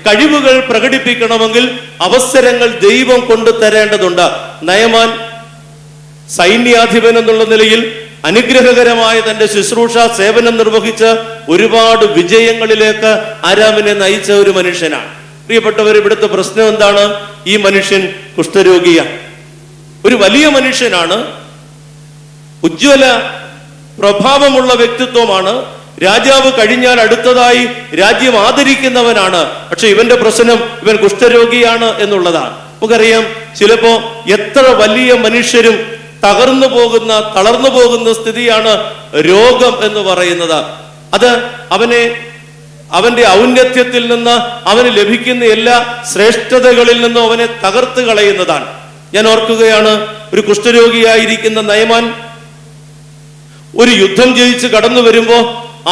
കഴിവുകൾ പ്രകടിപ്പിക്കണമെങ്കിൽ അവസരങ്ങൾ ദൈവം കൊണ്ടു തരേണ്ടതുണ്ട്. നയമാൻ സൈന്യാധിപൻ എന്നുള്ള നിലയിൽ അനുഗ്രഹകരമായ തന്റെ ശുശ്രൂഷ സേവനം നിർവഹിച്ച് ഒരുപാട് വിജയങ്ങളിലേക്ക് ആരാമിനെ നയിച്ച ഒരു മനുഷ്യനാണ്. പ്രിയപ്പെട്ടവർ, ഇവിടുത്തെ പ്രശ്നം എന്താണ്? ഈ മനുഷ്യൻ കുഷ്ഠരോഗിയാണ്. ഒരു വലിയ മനുഷ്യനാണ്, ഉജ്ജ്വല പ്രഭാവമുള്ള വ്യക്തിത്വമാണ്, രാജാവ് കഴിഞ്ഞാൽ അടുത്തതായി രാജ്യം ആദരിക്കുന്നവനാണ്. പക്ഷെ ഇവന്റെ പ്രശ്നം ഇവൻ കുഷ്ഠരോഗിയാണ് എന്നുള്ളതാണ്. നമുക്കറിയാം, ചിലപ്പോ എത്ര വലിയ മനുഷ്യരും തളർന്നു പോകുന്ന സ്ഥിതിയാണ് രോഗം എന്ന് പറയുന്നത്. അത് അവന്റെ ഔന്നത്യത്തിൽ നിന്ന് അവന് ലഭിക്കുന്ന എല്ലാ ശ്രേഷ്ഠതകളിൽ നിന്നും അവനെ തകർത്ത് കളയുന്നതാണ്. ഞാൻ ഓർക്കുകയാണ്, ഒരു കുഷ്ഠരോഗിയായിരിക്കുന്ന നയമാൻ ഒരു യുദ്ധം ജയിച്ച് കടന്നു വരുമ്പോ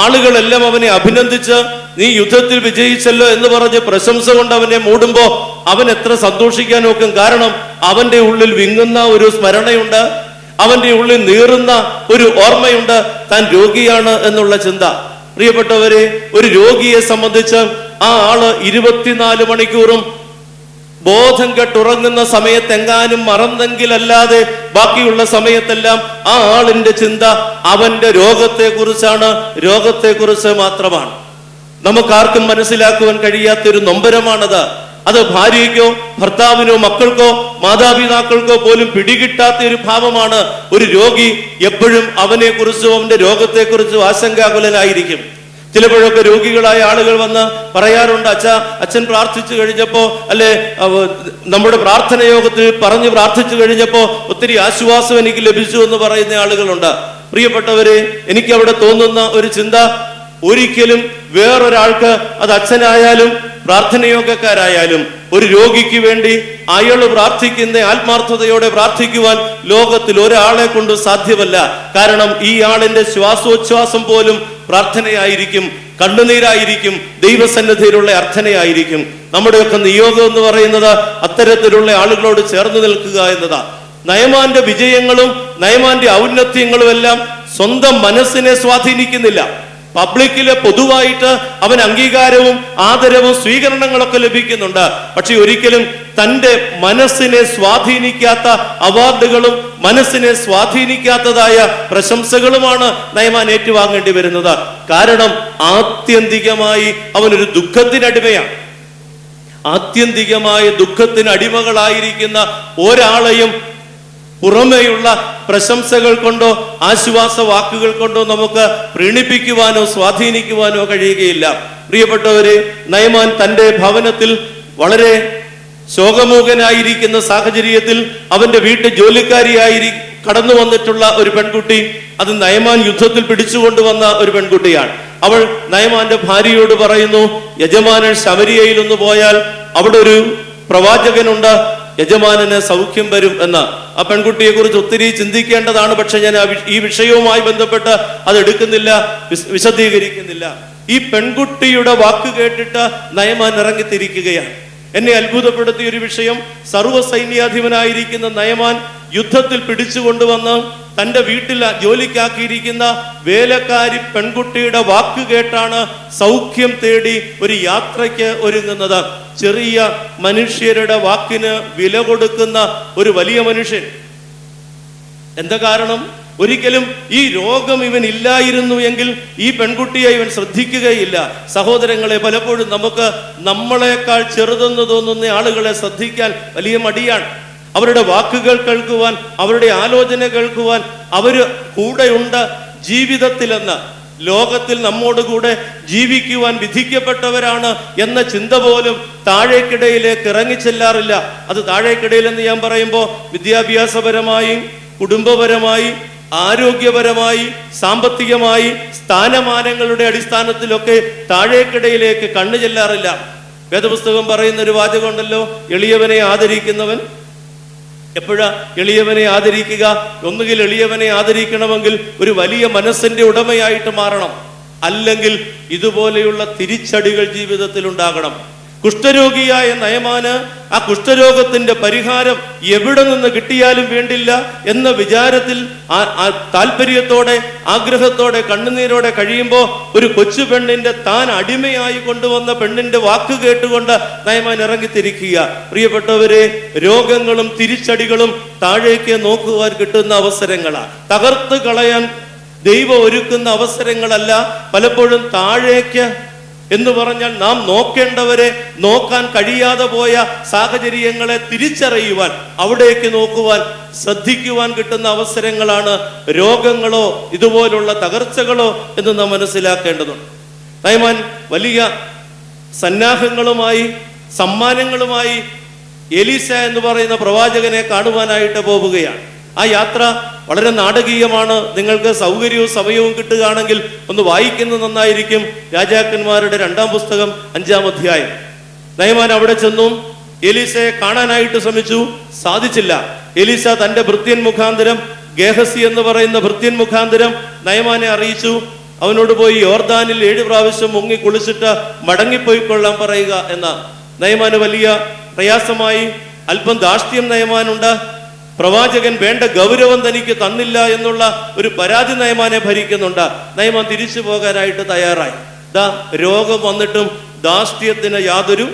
ആളുകളെല്ലാം അവനെ അഭിനന്ദിച്ച് നീ യുദ്ധത്തിൽ വിജയിച്ചല്ലോ എന്ന് പറഞ്ഞ് പ്രശംസ കൊണ്ട് അവനെ മൂടുമ്പോ അവൻ എത്ര സന്തോഷിക്കാൻ നോക്കും. കാരണം അവന്റെ ഉള്ളിൽ വിങ്ങുന്ന ഒരു സ്മരണയുണ്ട്, അവന്റെ ഉള്ളിൽ നീറുന്ന ഒരു ഓർമ്മയുണ്ട്, താൻ രോഗിയാണ് എന്നുള്ള ചിന്ത. പ്രിയപ്പെട്ടവരെ, ഒരു രോഗിയെ സംബന്ധിച്ച് ആ ആള് 24 മണിക്കൂറും ബോധം കെട്ടുറങ്ങുന്ന സമയത്തെങ്ങാനും മറന്നെങ്കിലല്ലാതെ ബാക്കിയുള്ള സമയത്തെല്ലാം ആ ആളിന്റെ ചിന്ത അവന്റെ രോഗത്തെക്കുറിച്ച് മാത്രമാണ്. നമുക്കാർക്കും മനസ്സിലാക്കുവാൻ കഴിയാത്തൊരു നൊമ്പരമാണത്. അത് ഭാര്യയ്ക്കോ ഭർത്താവിനോ മക്കൾക്കോ മാതാപിതാക്കൾക്കോ പോലും പിടികിട്ടാത്ത ഒരു ഭാവമാണ്. ഒരു രോഗി എപ്പോഴും അവനെക്കുറിച്ചോ അവന്റെ രോഗത്തെക്കുറിച്ചോ ആശങ്കാകുലനായിരിക്കും. ചിലപ്പോഴൊക്കെ രോഗികളായ ആളുകൾ വന്ന് പറയാറുണ്ട്, അച്ഛൻ പ്രാർത്ഥിച്ചു കഴിഞ്ഞപ്പോ, അല്ലെ നമ്മുടെ പ്രാർത്ഥന യോഗത്തിൽ പറഞ്ഞ് പ്രാർത്ഥിച്ചു കഴിഞ്ഞപ്പോ ഒത്തിരി ആശ്വാസം എനിക്ക് ലഭിച്ചു എന്ന് പറയുന്ന ആളുകളുണ്ട്. പ്രിയപ്പെട്ടവരെ, എനിക്ക് അവിടെ തോന്നുന്ന ഒരു ചിന്ത, ഒരിക്കലും വേറൊരാൾക്ക്, അത് അച്ഛനായാലും പ്രാർത്ഥനയോഗക്കാരായാലും, ഒരു രോഗിക്ക് വേണ്ടി അയാൾ പ്രാർത്ഥിക്കുന്ന ആത്മാർത്ഥതയോടെ പ്രാർത്ഥിക്കുവാൻ ലോകത്തിൽ ഒരാളെ കൊണ്ട് സാധ്യമല്ല. കാരണം ഈ ആളിന്റെ ശ്വാസോച്ഛ്വാസം പോലും പ്രാർത്ഥനയായിരിക്കും, കണ്ണുനീരായിരിക്കും, ദൈവസന്നിധിയിലുള്ള അർത്ഥനയായിരിക്കും. നമ്മുടെയൊക്കെ നിയോഗം എന്ന് പറയുന്നത് അത്തരത്തിലുള്ള ആളുകളോട് ചേർന്ന് നിൽക്കുക എന്നതാ. നയമാന്റെ വിജയങ്ങളും നയമാന്റെ ഔന്നത്യങ്ങളും എല്ലാം സ്വന്തം മനസ്സിനെ സ്വാധീനിക്കുന്നില്ല. പബ്ലിക്കില് പൊതുവായിട്ട് അവൻ അംഗീകാരവും ആദരവും സ്വീകരണങ്ങളൊക്കെ ലഭിക്കുന്നുണ്ട്. പക്ഷെ ഒരിക്കലും തന്റെ മനസ്സിനെ സ്വാധീനിക്കാത്ത അവാർഡുകളും മനസ്സിനെ സ്വാധീനിക്കാത്തതായ പ്രശംസകളുമാണ് നയമാൻ ഏറ്റുവാങ്ങേണ്ടി വരുന്നത്. കാരണം ആത്യന്തികമായി അവനൊരു ദുഃഖത്തിനടിമയാണ്. ആത്യന്തികമായ ദുഃഖത്തിന് അടിമകളായിരിക്കുന്ന ഒരാളെയും പുറമേയുള്ള പ്രശംസകൾ കൊണ്ടോ ആശ്വാസ വാക്കുകൾ കൊണ്ടോ നമുക്ക് പ്രീണിപ്പിക്കുവാനോ സ്വാധീനിക്കുവാനോ കഴിയുകയില്ല. പ്രിയപ്പെട്ടവരെ, നയമാൻ തന്റെ ഭവനത്തിൽ വളരെ ശോകമൂകനായിരിക്കുന്ന സാഹചര്യത്തിൽ അവന്റെ വീട്ടിൽ ജോലിക്കാരിയായി കടന്നു വന്നിട്ടുള്ള ഒരു പെൺകുട്ടി, അത് നയമാൻ യുദ്ധത്തിൽ പിടിച്ചുകൊണ്ടുവന്ന ഒരു പെൺകുട്ടിയാണ്. അവൾ നയമാന്റെ ഭാര്യയോട് പറയുന്നു, യജമാനൻ ശമരിയയിൽ ഒന്ന് പോയാൽ അവിടെ ഒരു പ്രവാചകനുണ്ട്, യജമാനന് സൗഖ്യം വരും എന്ന്. ആ പെൺകുട്ടിയെ കുറിച്ച് ഒത്തിരി ചിന്തിക്കേണ്ടതാണ്. പക്ഷെ ഞാൻ ഈ വിഷയവുമായി ബന്ധപ്പെട്ട് അത് എടുക്കുന്നില്ല, വിശദീകരിക്കുന്നില്ല. ഈ പെൺകുട്ടിയുടെ വാക്ക് കേട്ടിട്ട് നയമാൻ ഇറങ്ങിത്തിരിക്കുകയാണ്. എന്നെ അത്ഭുതപ്പെടുത്തിയ ഒരു വിഷയം, സർവ്വസൈന്യാധിപനായിരിക്കുന്ന നയമാൻ യുദ്ധത്തിൽ പിടിച്ചുകൊണ്ടുവന്ന് തന്റെ വീട്ടിൽ ജോലിക്കാക്കിയിരിക്കുന്ന വേലക്കാരി പെൺകുട്ടിയുടെ വാക്ക് കേട്ടാണ് സൗഖ്യം തേടി ഒരു യാത്രയ്ക്ക് ഒരുങ്ങുന്നത്. ചെറിയ മനുഷ്യരുടെ വാക്കിന് വില കൊടുക്കുന്ന ഒരു വലിയ മനുഷ്യൻ. എന്താ കാരണം? ഒരിക്കലും ഈ രോഗം ഇവൻ ഇല്ലായിരുന്നു എങ്കിൽ ഈ പെൺകുട്ടിയെ ഇവൻ ശ്രദ്ധിക്കുകയില്ല. സഹോദരങ്ങളെ, പലപ്പോഴും നമുക്ക് നമ്മളെക്കാൾ ചെറുതെന്ന് തോന്നുന്ന ആളുകളെ ശ്രദ്ധിക്കാൻ വലിയ മടിയാണ്. അവരുടെ വാക്കുകൾ കേൾക്കുവാൻ, അവരുടെ ആലോചന കേൾക്കുവാൻ അവര് കൂടെയുണ്ട് ജീവിതത്തിലെന്ന്. ലോകത്തിൽ നമ്മോടുകൂടെ ജീവിക്കുവാൻ വിധിക്കപ്പെട്ടവരാണ് എന്ന ചിന്ത പോലും താഴേക്കിടയിലേക്ക് ഇറങ്ങിച്ചെല്ലാറില്ല. അത് താഴേക്കിടയിലെന്ന് ഞാൻ പറയുമ്പോൾ വിദ്യാഭ്യാസപരമായി, കുടുംബപരമായി, ആരോഗ്യപരമായി, സാമ്പത്തികമായി, സ്ഥാനമാനങ്ങളുടെ അടിസ്ഥാനത്തിലൊക്കെ താഴേക്കിടയിലേക്ക് കണ്ണു ചെല്ലാറില്ല. വേദപുസ്തകം പറയുന്ന ഒരു വാചകമുണ്ടല്ലോ, എളിയവനെ ആദരിക്കുന്നവൻ. എപ്പോഴാ എളിയവനെ ആദരിക്കുക? ഒന്നുകിൽ എളിയവനെ ആദരിക്കണമെങ്കിൽ ഒരു വലിയ മനസ്സിന്റെ ഉടമയായിട്ട് മാറണം, അല്ലെങ്കിൽ ഇതുപോലെയുള്ള തിരിച്ചടികൾ ജീവിതത്തിൽ ഉണ്ടാകണം. കുഷ്ഠരോഗിയായ നയമാന് ആ കുഷ്ഠരോഗത്തിന്റെ പരിഹാരം എവിടെ നിന്ന് കിട്ടിയാലും വേണ്ടില്ല എന്ന വിചാരത്തിൽ ആ താല്പര്യത്തോടെ ആഗ്രഹത്തോടെ കണ്ണുനീരോടെ കഴിയുമ്പോൾ ഒരു കൊച്ചു പെണ്ണിന്റെ താൻ അടിമയായി കൊണ്ടുവന്ന പെണ്ണിന്റെ വാക്ക് കേട്ടുകൊണ്ട് നയമാൻ ഇറങ്ങിത്തിരിക്കുക. പ്രിയപ്പെട്ടവരെ, രോഗങ്ങളും തിരിച്ചടികളും താഴേക്ക് നോക്കുവാൻ കിട്ടുന്ന അവസരങ്ങളാണ്. തകർത്ത് കളയാൻ ദൈവം ഒരുക്കുന്ന അവസരങ്ങളല്ല. പലപ്പോഴും താഴേക്ക് എന്ന് പറഞ്ഞാൽ നാം നോക്കേണ്ടവരെ നോക്കാൻ കഴിയാതെ പോയ സാഹചര്യങ്ങളെ തിരിച്ചറിയുവാൻ, അവിടേക്ക് നോക്കുവാൻ, ശ്രദ്ധിക്കുവാൻ കിട്ടുന്ന അവസരങ്ങളാണ് രോഗങ്ങളോ ഇതുപോലുള്ള തകർച്ചകളോ എന്ന് നാം മനസ്സിലാക്കേണ്ടതുണ്ട്. നയമാൻ വലിയ സന്നാഹങ്ങളുമായി സമ്മാനങ്ങളുമായി എലീശ എന്ന് പറയുന്ന പ്രവാചകനെ കാണുവാനായിട്ട് പോവുകയാണ്. ആ യാത്ര വളരെ നാടകീയമാണ്. നിങ്ങൾക്ക് സൗകര്യവും സമയവും കിട്ടുകയാണെങ്കിൽ ഒന്ന് വായിക്കുന്നത് നന്നായിരിക്കും. രാജാക്കന്മാരുടെ 2-ാം പുസ്തകം 5-ാം അധ്യായം. നയമാൻ അവിടെ ചെന്നു എലീശയെ കാണാനായിട്ട് ശ്രമിച്ചു, സാധിച്ചില്ല. എലീശ തന്റെ ഭൃത്യൻ മുഖാന്തരം, ഗേഹസി എന്ന് പറയുന്ന ഭൃത്യൻ മുഖാന്തരം നയമാനെ അറിയിച്ചു, അവനോട് പോയി യോർദാനിൽ 7 പ്രാവശ്യം മുങ്ങി കുളിച്ചിട്ട് മടങ്ങിപ്പോയിക്കൊള്ളാൻ പറയുക എന്ന. നയമാന് വലിയ പ്രയാസമായി. അല്പം ധാർഷ്ട്യം നയമാനുണ്ട്. പ്രവാചകൻ വേണ്ട ഗൗരവം തനിക്ക് തന്നില്ല എന്നുള്ള ഒരു പരാതി നയമാനെ ഭരിക്കുന്നുണ്ട്. നയമാൻ തിരിച്ചു പോകാനായിട്ട് തയ്യാറായി. രോഗം വന്നിട്ടും ധാർഷ്ട്യത്തിന് യാതൊരു,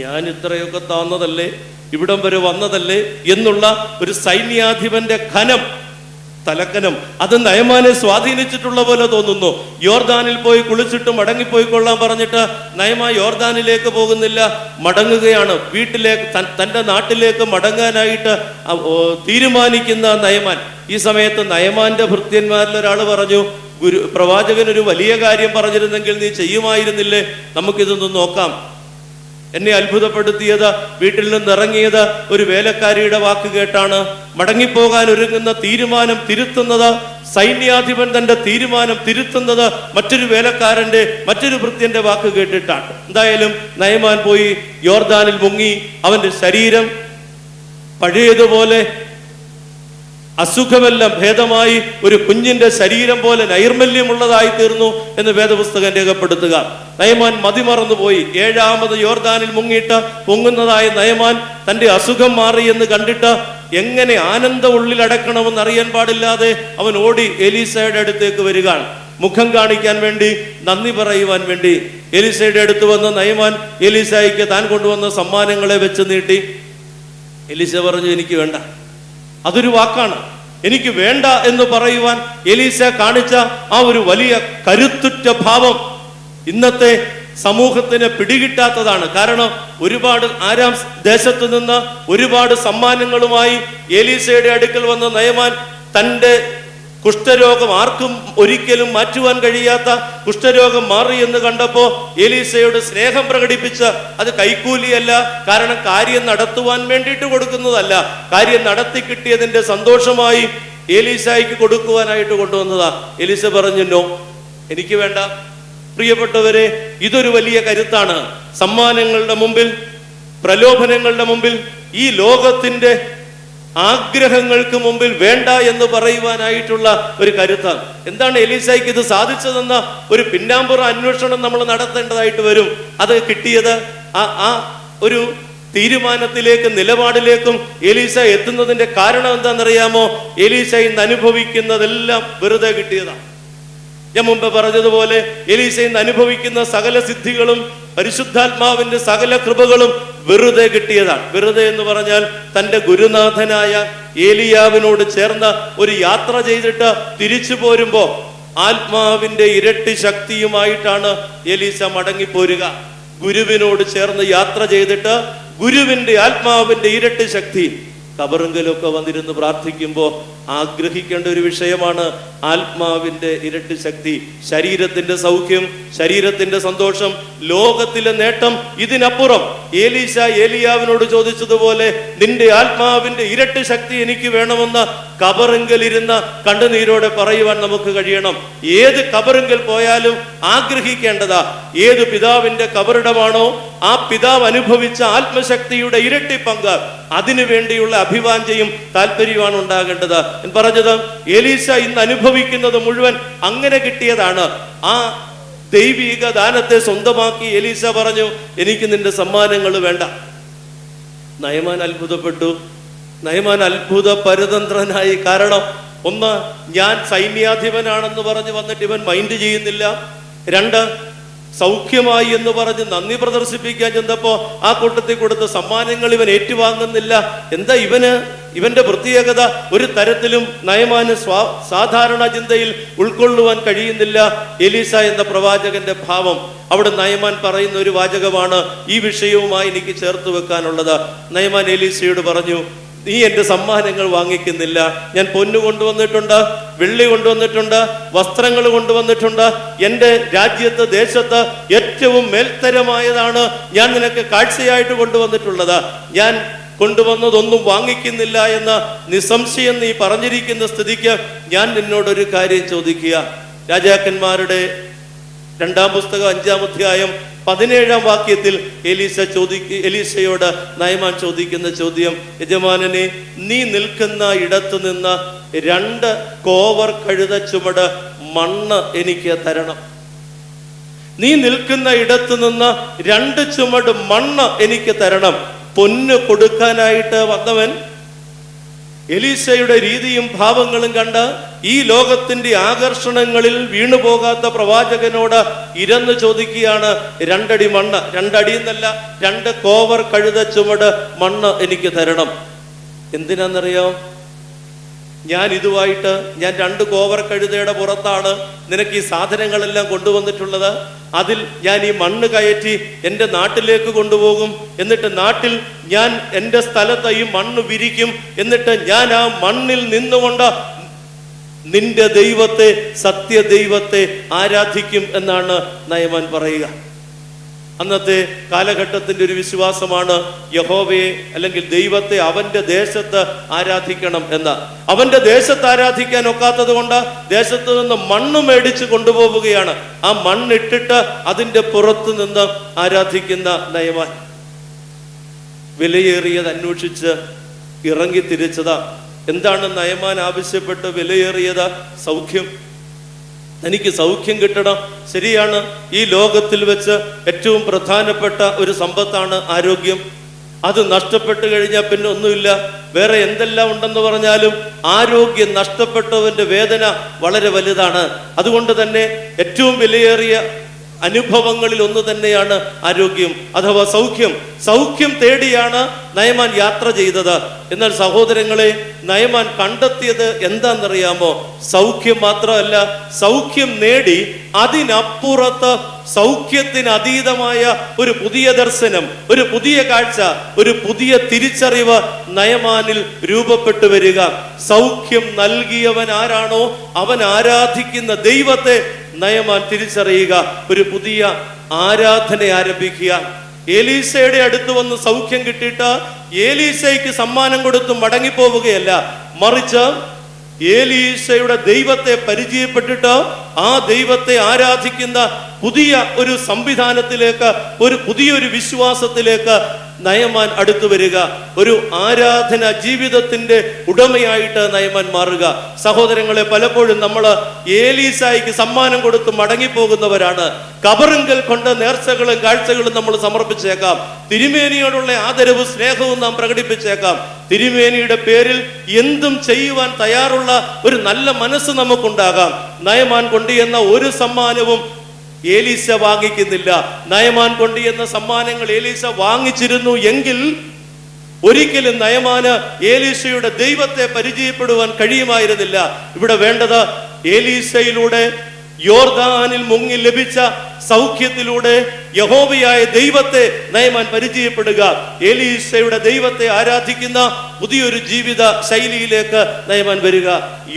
ഞാൻ ഇത്രയൊക്കെ താന്നതല്ലേ, ഇവിടം വരെ വന്നതല്ലേ എന്നുള്ള ഒരു സൈന്യാധിപന്റെ ഘനം, തലക്കനം, അത് നയമാനെ സ്വാധീനിച്ചിട്ടുള്ള പോലെ തോന്നുന്നു. യോർദാനിൽ പോയി കുളിച്ചിട്ട് മടങ്ങിപ്പോയിക്കൊള്ളാൻ പറഞ്ഞിട്ട് നയമാൻ യോർദാനിലേക്ക് പോകുന്നില്ല, മടങ്ങുകയാണ്. വീട്ടിലേക്ക്, തന്റെ നാട്ടിലേക്ക് മടങ്ങാനായിട്ട് തീരുമാനിക്കുന്ന നയമാൻ. ഈ സമയത്ത് നയമാന്റെ ഭൃത്യന്മാരിൽ ഒരാൾ പറഞ്ഞു, പ്രവാചകൻ ഒരു വലിയ കാര്യം പറഞ്ഞിരുന്നെങ്കിൽ നീ ചെയ്യുമായിരുന്നില്ലേ, നമുക്കിതൊന്ന് നോക്കാം. എന്നെ അത്ഭുതപ്പെടുത്തിയത്, വീട്ടിൽ നിന്ന് ഇറങ്ങിയത് ഒരു വേലക്കാരിയുടെ വാക്ക് കേട്ടാണ്. മടങ്ങിപ്പോകാൻ ഒരുങ്ങുന്ന തീരുമാനം തിരുത്തുന്നത്, സൈന്യാധിപൻ തന്റെ തീരുമാനം തിരുത്തുന്നത് മറ്റൊരു വേലക്കാരന്റെ, മറ്റൊരു ഭൃത്യന്റെ വാക്ക് കേട്ടിട്ടാണ്. എന്തായാലും നയമാൻ പോയി യോർദാനിൽ മുങ്ങി. അവന്റെ ശരീരം പഴയതുപോലെ അസുഖമെല്ലാം ഭേദമായി ഒരു കുഞ്ഞിന്റെ ശരീരം പോലെ നൈർമല്യമുള്ളതായി തീർന്നു എന്ന് വേദപുസ്തകം രേഖപ്പെടുത്തുക. നയമാൻ മതിമറന്നുപോയി. 7ാമത് യോർദാനിൽ മുങ്ങിയിട്ട് പൊങ്ങുന്നതായ നയമാൻ തന്റെ അസുഖം മാറി എന്ന് കണ്ടിട്ട് എങ്ങനെ ആനന്ദം ഉള്ളിലടക്കണമെന്ന് അറിയാൻ പാടില്ലാതെ അവൻ ഓടി എലീശയുടെ അടുത്തേക്ക് വരികയാണ്. മുഖം കാണിക്കാൻ വേണ്ടി, നന്ദി പറയുവാൻ വേണ്ടി. എലീശയുടെ അടുത്ത് വന്ന നയമാൻ എലീശയ്ക്ക് താൻ കൊണ്ടുവന്ന സമ്മാനങ്ങളെ വെച്ച് നീട്ടി. എലീശ പറഞ്ഞു, എനിക്ക് വേണ്ട. അതൊരു വാക്കാണ്. എനിക്ക് വേണ്ട എന്ന് പറയുവാൻ എലീശ കാണിച്ച ആ ഒരു വലിയ കരുത്തുറ്റ ഭാവം ഇന്നത്തെ സമൂഹത്തിന് പിടികിട്ടാത്തതാണ്. കാരണം ഒരുപാട് ആരാം ദേശത്ത് നിന്ന് ഒരുപാട് സമ്മാനങ്ങളുമായി എലീശയുടെ അടുക്കൽ വന്ന നയമാൻ തൻ്റെ കുഷ്ഠരോഗം, ആർക്കും ഒരിക്കലും മാറ്റുവാൻ കഴിയാത്ത കുഷ്ഠരോഗം മാറി എന്ന് കണ്ടപ്പോ എലീശയോട് സ്നേഹം പ്രകടിപ്പിച്ച്, അത് കൈക്കൂലിയല്ല, കാരണം കാര്യം നടത്തുവാൻ വേണ്ടിയിട്ട് കൊടുക്കുന്നതല്ല, കാര്യം നടത്തി കിട്ടിയതിന്റെ സന്തോഷമായി എലീശയ്ക്ക് കൊടുക്കുവാനായിട്ട് കൊണ്ടുവന്നതാ. എലീശ പറഞ്ഞു, നോ, എനിക്ക് വേണ്ട. പ്രിയപ്പെട്ടവരെ, ഇതൊരു വലിയ കരുത്താണ്. സമ്മാനങ്ങളുടെ മുമ്പിൽ, പ്രലോഭനങ്ങളുടെ മുമ്പിൽ, ഈ ലോകത്തിന്റെ ആഗ്രഹങ്ങൾക്ക് മുമ്പിൽ വേണ്ട എന്ന് പറയുവാനായിട്ടുള്ള ഒരു കരുത്താണ്. എന്താണ് എലീശയ്ക്ക് ഇത് സാധിച്ചതെന്ന ഒരു പിന്നാമ്പുറ അന്വേഷണം നമ്മൾ നടത്തേണ്ടതായിട്ട് വരും. അത് കിട്ടിയത് ആ ഒരു തീരുമാനത്തിലേക്കും നിലപാടിലേക്കും എലീശ എത്തുന്നതിന്റെ കാരണം എന്താണെന്നറിയാമോ? എലീശ ഇന്ന് അനുഭവിക്കുന്നതെല്ലാം വെറുതെ കിട്ടിയതാണ്. ഞാൻ മുമ്പ് പറഞ്ഞതുപോലെ എലീശ ഇന്ന് അനുഭവിക്കുന്ന സകല സിദ്ധികളും പരിശുദ്ധാത്മാവിന്റെ സകല കൃപകളും വെറുതെ കിട്ടിയതാണ്. വെറുതെ എന്ന് പറഞ്ഞാൽ തന്റെ ഗുരുനാഥനായ ഏലിയാവിനോട് ചേർന്ന ഒരു യാത്ര ചെയ്തിട്ട് തിരിച്ചു പോരുമ്പോ ആത്മാവിന്റെ ഇരട്ടി ശക്തിയുമായിട്ടാണ് എലീശ മടങ്ങിപ്പോരുക. ഗുരുവിനോട് ചേർന്ന് യാത്ര ചെയ്തിട്ട് ഗുരുവിന്റെ ആത്മാവിന്റെ ഇരട്ടി ശക്തി. കബറിങ്കലൊക്കെ വന്നിരുന്ന് പ്രാർത്ഥിക്കുമ്പോൾ ആഗ്രഹിക്കേണ്ട ഒരു വിഷയമാണ് ആത്മാവിന്റെ ഇരട്ടി ശക്തി. ശരീരത്തിന്റെ സൗഖ്യം, ശരീരത്തിന്റെ സന്തോഷം, ലോകത്തിലെ നേട്ടം, ഇതിനപ്പുറം എലീശ ഏലിയാവിനോട് ചോദിച്ചതുപോലെ നിന്റെ ആത്മാവിന്റെ ഇരട്ടി ശക്തി എനിക്ക് വേണമെന്ന് കബറിങ്കലിരുന്ന കണ്ണുനീരോടെ പറയുവാൻ നമുക്ക് കഴിയണം. ഏത് കബറിങ്കൽ പോയാലും ആഗ്രഹിക്കേണ്ടതാ, ഏത് പിതാവിന്റെ കബറിടമാണോ ആ പിതാവ് അനുഭവിച്ച ആത്മശക്തിയുടെ ഇരട്ടി പങ്ക്, അതിനു വേണ്ടിയുള്ള അഭിവാഞ്ചയും താല്പര്യമാണ് ഉണ്ടാകേണ്ടത്. പറഞ്ഞത് എലീശ ഇന്ന് അനുഭവിക്കുന്നത് മുഴുവൻ അങ്ങനെ കിട്ടിയതാണ്. ആ ദൈവിക ദാനത്തെ സ്വന്തമാക്കി എലീശ പറഞ്ഞു, എനിക്ക് നിന്റെ സമ്മാനങ്ങൾ വേണ്ട. നയമാൻ അത്ഭുതപ്പെട്ടു. നയമാൻ അത്ഭുത പരതന്ത്രനായി. കാരണം ഒന്ന്, ഞാൻ സൈന്യാധിപനാണെന്ന് പറഞ്ഞ് വന്നിട്ട് ഇവൻ മൈൻഡ് ചെയ്യുന്നില്ല. രണ്ട്, സൗഖ്യമായി എന്ന് പറഞ്ഞ് നന്ദി പ്രദർശിപ്പിക്കാൻ ചെന്നപ്പോ ആ കൂട്ടത്തിൽ കൊടുത്ത സമ്മാനങ്ങൾ ഇവൻ ഏറ്റുവാങ്ങുന്നില്ല. എന്താ ഇവന്റെ പ്രത്യേകത? ഒരു തരത്തിലും നയമാന് സാധാരണ ചിന്തയിൽ ഉൾക്കൊള്ളുവാൻ കഴിയുന്നില്ല എലീശ എന്ന പ്രവാചകന്റെ ഭാവം. അവിടെ നയമാൻ പറയുന്ന ഒരു വാചകമാണ് ഈ വിഷയവുമായി എനിക്ക് ചേർത്ത് വെക്കാനുള്ളത്. നയമാൻ എലീശയോട് പറഞ്ഞു, നീ എന്റെ സമ്മാനങ്ങൾ വാങ്ങിക്കുന്നില്ല. ഞാൻ പൊന്നു കൊണ്ടുവന്നിട്ടുണ്ട്, വെള്ളി കൊണ്ടുവന്നിട്ടുണ്ട്, വസ്ത്രങ്ങൾ കൊണ്ടുവന്നിട്ടുണ്ട്. എന്റെ രാജ്യത്ത്, ദേശത്ത് ഏറ്റവും മേൽത്തരമായതാണ് ഞാൻ നിനക്ക് കാഴ്ചയായിട്ട് കൊണ്ടുവന്നിട്ടുള്ളത്. ഞാൻ കൊണ്ടുവന്നതൊന്നും വാങ്ങിക്കുന്നില്ല എന്ന് നിസ്സംശയം നീ പറഞ്ഞിരിക്കുന്ന സ്ഥിതിക്ക് ഞാൻ നിന്നോടൊരു കാര്യം ചോദിക്കുക. രാജാക്കന്മാരുടെ 2-ാം പുസ്തകം 5-ാം അധ്യായം 17-ാം വാക്യത്തിൽ എലീശയോട് നയമാൻ ചോദിക്കുന്ന ചോദ്യം, യജമാനനെ, നീ നിൽക്കുന്ന ഇടത്തു നിന്ന് 2 കോവർ കഴുത ചുമട് മണ്ണ് എനിക്ക് തരണം. നീ നിൽക്കുന്ന ഇടത്തു നിന്ന് 2 ചുമട് മണ്ണ് എനിക്ക് തരണം. പൊന്ന് കൊടുക്കാനായിട്ട് വന്നവൻ എലീശയുടെ രീതിയും ഭാവങ്ങളും കണ്ട് ഈ ലോകത്തിന്റെ ആകർഷണങ്ങളിൽ വീണുപോകാത്ത പ്രവാചകനോട് ഇരന്ന് ചോദിക്കുകയാണ്, 2 അടി മണ്ണ്, 2 അടി എന്നല്ല, 2 കോവർ കഴുത ചുമട് മണ്ണ് എനിക്ക് തരണം. എന്തിനാന്നറിയോ? ഞാൻ 2 കോവർ കഴുതയുടെ പുറത്താണ് നിനക്ക് ഈ സാധനങ്ങളെല്ലാം കൊണ്ടുവന്നിട്ടുള്ളത്. അതിൽ ഞാൻ ഈ മണ്ണ് കയറ്റി എൻ്റെ നാട്ടിലേക്ക് കൊണ്ടുപോകും. എന്നിട്ട് നാട്ടിൽ ഞാൻ എൻ്റെ സ്ഥലത്ത് ഈ മണ്ണ് വിരിക്കും. എന്നിട്ട് ഞാൻ ആ മണ്ണിൽ നിന്നുകൊണ്ട് നിന്റെ ദൈവത്തെ, സത്യദൈവത്തെ ആരാധിക്കും എന്നാണ് നയമാൻ പറയുക. അന്നത്തെ കാലഘട്ടത്തിന്റെ ഒരു വിശ്വാസമാണ് യഹോവയെ അല്ലെങ്കിൽ ദൈവത്തെ അവന്റെ ദേശത്ത് ആരാധിക്കണം എന്ന്. അവന്റെ ദേശത്ത് ആരാധിക്കാൻ ഒക്കാത്തത് കൊണ്ട് ദേശത്ത് നിന്ന് മണ്ണ് മേടിച്ച് കൊണ്ടുപോവുകയാണ്. ആ മണ്ണിട്ടിട്ട് അതിന്റെ പുറത്ത് നിന്ന് ആരാധിക്കുന്ന നയമാൻ വിലയേറിയത് അന്വേഷിച്ച് ഇറങ്ങി തിരിച്ചതാ. എന്താണ് നയമാൻ ആവശ്യപ്പെട്ട് വിലയേറിയത്? സൗഖ്യം. എനിക്ക് സൗഖ്യം കിട്ടണം. ശരിയാണ്, ഈ ലോകത്തിൽ വെച്ച് ഏറ്റവും പ്രധാനപ്പെട്ട ഒരു സമ്പത്താണ് ആരോഗ്യം. അത് നഷ്ടപ്പെട്ടു കഴിഞ്ഞാൽ പിന്നെ ഒന്നുമില്ല. വേറെ എന്തെല്ലാം ഉണ്ടെന്ന് പറഞ്ഞാലും ആരോഗ്യം നഷ്ടപ്പെട്ടവന്റെ വേദന വളരെ വലുതാണ്. അതുകൊണ്ട് തന്നെ ഏറ്റവും വിലയേറിയ അനുഭവങ്ങളിൽ ഒന്ന് തന്നെയാണ് ആരോഗ്യം അഥവാ സൗഖ്യം. സൗഖ്യം തേടിയാണ് നയമാൻ യാത്ര ചെയ്തത്. എന്നാൽ സഹോദരങ്ങളെ, നയമാൻ കണ്ടെത്തിയത് എന്താണെന്നറിയാമോ? സൗഖ്യം മാത്രമല്ല, സൗഖ്യം നേടി അതിനപ്പുറത്ത് സൗഖ്യത്തിന് അതീതമായ ഒരു പുതിയ ദർശനം, ഒരു പുതിയ കാഴ്ച, ഒരു പുതിയ തിരിച്ചറിവ് നയമാനിൽ രൂപപ്പെട്ടു വരിക. സൗഖ്യം നൽകിയവൻ ആരാണോ അവൻ ആരാധിക്കുന്ന ദൈവത്തെ നയമാൻ തിരിച്ചറിയുക. ഒരു പുതിയ ആരാധന ആരംഭിക്കുക. എലീശയുടെ അടുത്ത് വന്ന് സൗഖ്യം കിട്ടിയിട്ട് എലീശയ്ക്ക് സമ്മാനം കൊടുത്ത് മടങ്ങിപ്പോവുകയല്ല, മറിച്ച് എലീശയുടെ ദൈവത്തെ പരിചയപ്പെട്ടിട്ട് ആ ദൈവത്തെ ആരാധിക്കുന്ന പുതിയ ഒരു സംവിധാനത്തിലേക്ക്, ഒരു പുതിയൊരു വിശ്വാസത്തിലേക്ക് നയമാൻ അടുത്തു വരിക. ഒരു ആരാധന ജീവിതത്തിന്റെ ഉടമയായിട്ട് നയമാൻ മാറുക. സഹോദരങ്ങളെ, പലപ്പോഴും നമ്മൾ എലീശായിക്ക് സമ്മാനം കൊടുത്ത് മടങ്ങിപ്പോകുന്നവരാണ്. കബറിങ്കൽ കൊണ്ട് നേർച്ചകളും കാഴ്ചകളും നമ്മൾ സമർപ്പിച്ചേക്കാം. തിരുമേനിയോടുള്ള ആദരവും സ്നേഹവും നാം പ്രകടിപ്പിച്ചേക്കാം. തിരുമേനിയുടെ പേരിൽ എന്തും ചെയ്യുവാൻ തയ്യാറുള്ള ഒരു നല്ല മനസ്സ് നമുക്കുണ്ടാകാം. നയമാൻ കൊണ്ടുവന്ന ഒരു സമ്മാനവും എലീശ വാങ്ങിക്കുന്നില്ല. നയമാൻ കൊണ്ടുവന്ന സമ്മാനങ്ങൾ എലീശ വാങ്ങിച്ചിരുന്നു എങ്കിൽ ഒരിക്കലും നയമാന് എലീശയുടെ ദൈവത്തെ പരിചയപ്പെടുവാൻ കഴിയുമായിരുന്നില്ല. ഇവിടെ വേണ്ടത് എലീശയിലൂടെ യോർദാനിൽ മുങ്ങി ലഭിച്ച സൗഖ്യത്തിലൂടെ യഹോവയായ ദൈവത്തെ നയമാൻ പരിചയപ്പെടുക. എലീശയുടെ ദൈവത്തെ ആരാധിക്കുന്ന പുതിയൊരു ജീവിത ശൈലിയിലേക്ക് നയമാൻ വരിക.